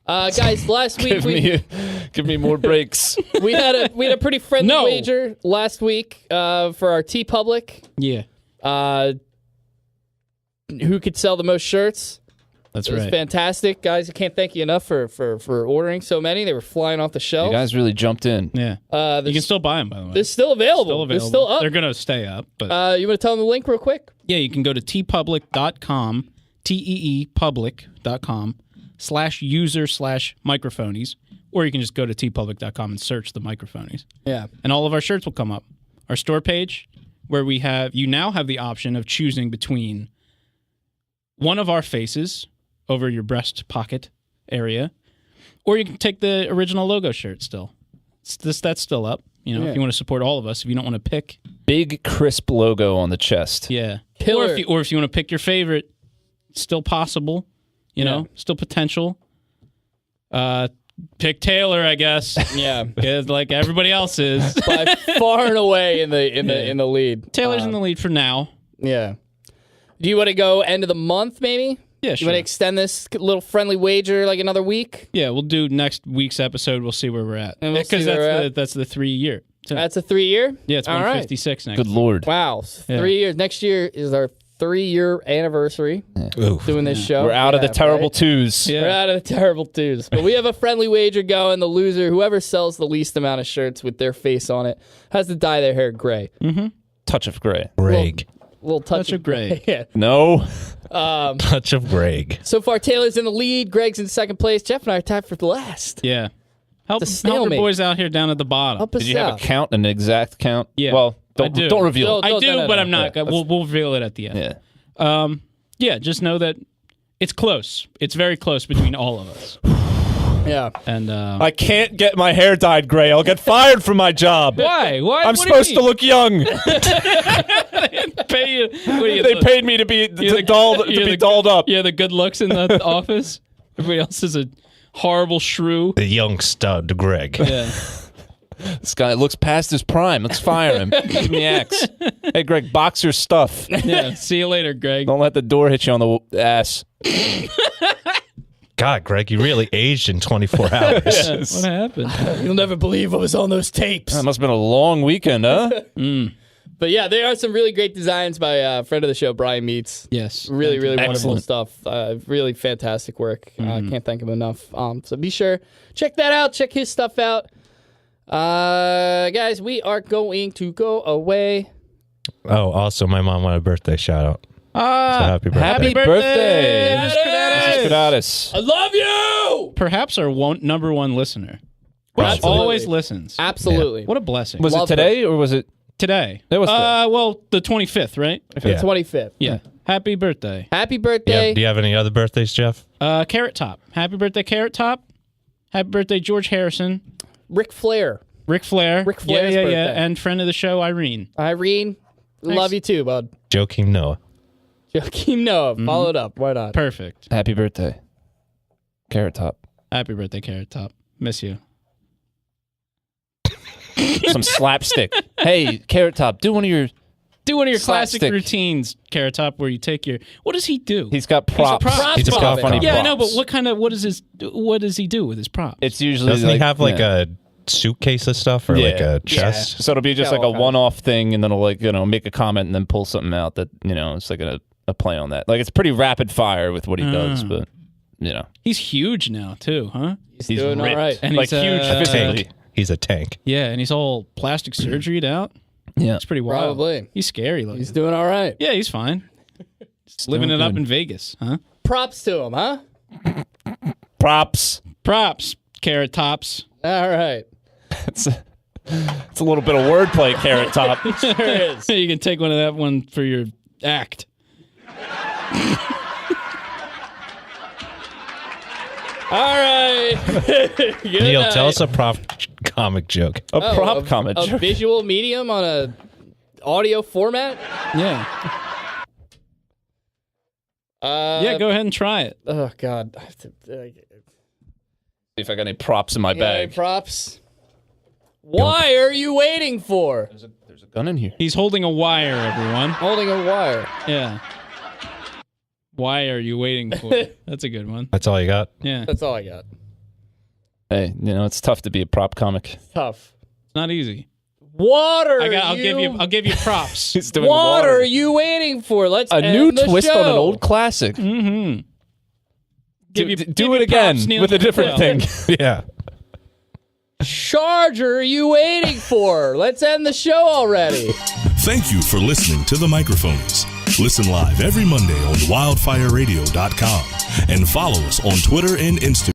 Guys, last week Give me more breaks. we had a pretty friendly wager last week for our T Public. Yeah. Who could sell the most shirts? That's It was right. fantastic, guys. I can't thank you enough for ordering so many. They were flying off the shelf. You guys really jumped in. Yeah. You can still buy them, by the way. They're still available. They're still up. They're going to stay up. But You want to tell them the link real quick? yeah, you can go to tpublic.com, teepublic.com/user/microphonies, or you can just go to tpublic.com and search the Microphonies. Yeah. And all of our shirts will come up. Our store page, where you now have the option of choosing between one of our faces over your breast pocket area, or you can take the original logo shirt still. That's still up. You know, if you want to support all of us, if you don't want to pick. Big crisp logo on the chest. Yeah. Killer. Or if you want to pick your favorite, still possible. You know, still potential. Pick Taylor, I guess. Yeah. Like everybody else is. By far and away in the lead. Taylor's in the lead for now. Yeah. Do you want to go end of the month, maybe? Yeah, You sure. want to extend this little friendly wager like another week? Yeah, we'll do next week's episode. We'll see where we're at. And we'll see where we're at. That's the 3-year. That's a 3-year? Yeah, it's All right. 156 next. Good Lord. Wow. 3 years. Next year is our 3-year anniversary doing this show. We're out of the terrible right? twos. Yeah. We're out of the terrible twos. But we have a friendly wager going. The loser, whoever sells the least amount of shirts with their face on it, has to dye their hair gray. Touch of gray. Greg. Little touch of gray. Yeah. No. Touch of Greg. So far, Taylor's in the lead. Greg's in second place. Jeff and I are tied for last. Yeah. Help It's a your stalemate. boys out here down at the bottom. Up us Did you have out. a count, an exact count? Yeah. Well, I do. don't reveal. No, it. I do, no, but no. I'm not. Yeah, We'll reveal it at the end. Yeah. Yeah, just know that it's close. It's very close between all of us. Yeah. And I can't get my hair dyed gray. I'll get fired from my job. why? Why? I'm supposed to look young. pay you. What are you, They paid me to be dolled up. Yeah, the good looks in the office. Everybody else is a horrible shrew. The young stud, Greg. Yeah. This guy looks past his prime. Let's fire him. Give him the axe. Hey, Greg, box your stuff. Yeah. See you later, Greg. Don't let the door hit you on the ass. God, Greg, you really aged in 24 hours. Yes. What happened? You'll never believe what was on those tapes. That must have been a long weekend, huh? But yeah, there are some really great designs by a friend of the show, Brian Meets. Yes. Really, really wonderful Excellent. stuff. Really fantastic work. Can't thank him enough. So be sure, check that out. Check his stuff out. Guys, we are going to go away. Oh, also, my mom wanted a birthday shout out. So happy birthday. Happy birthday. Mrs. Mrs. I love you! Perhaps our number one listener. Absolutely. Always listens. Absolutely. What a blessing. Was Love it today or was it? Today? It was today. Well, the 25th, right? Yeah. 25th. Yeah. Happy birthday. Happy birthday. Do you have any other birthdays, Jeff? Carrot Top. Happy birthday, Carrot Top. Happy birthday, George Harrison. Ric Flair. Ric Flair. Ric Flair's yeah. birthday. And friend of the show, Irene. Irene, love you too, bud. Joakim Noah. Joakim Noah, follow it up. Why not? Perfect. Happy birthday. Carrot Top. Happy birthday, Carrot Top. Miss you. Some slapstick. Hey, Carrot Top, do one of your... Do one of your classic Slapstick. routines, Carrot Top, where you take your... What does he do? He's got props. prop He's just got comic. funny yeah, props. I know, but what does he do with his props? It's usually Doesn't he have like yeah. a suitcase of stuff or like Yeah. a chest? So it'll be just Yeah, like a all kinds. one-off thing, and then it'll make a comment and then pull something out that it's like a play on that. Like it's pretty rapid fire with what he does, but He's huge now, too, huh? He's he's doing ripped. all right. And like he's, huge physically. He's a tank. Yeah, and he's all plastic surgeryed out. Yeah. It's pretty wild. Probably. He's scary looking. He's doing all right. Yeah, he's fine. Just living it up in Vegas, huh? Props to him, huh? Props. Props, Carrot Tops. All right. It's a little bit of wordplay, Carrot Top. There is. You can take one of that one for your act. All right. Good Neil, night. tell us a prop comic joke. A prop comment. A visual medium on a audio format? Yeah. Yeah, go ahead and try it. Oh, God. I have to, See if I got any props in my any bag. props? Why are you waiting for? There's a gun in here. He's holding a wire, everyone. Holding a wire. Yeah. Why are you waiting for? That's a good one. That's all you got? Yeah. That's all I got. Hey, it's tough to be a prop comic. Tough. It's not easy. What are I'll give you props. He's doing What water. are you waiting for? Let's A end new the twist show. on an old classic. Mm-hmm. Do give it you again props, Neil. with a different Yeah. thing. Yeah. Charger, are you waiting for? Let's end the show already. Thank you for listening to the Microphonies. Listen live every Monday on wildfireradio.com and follow us on Twitter and Instagram.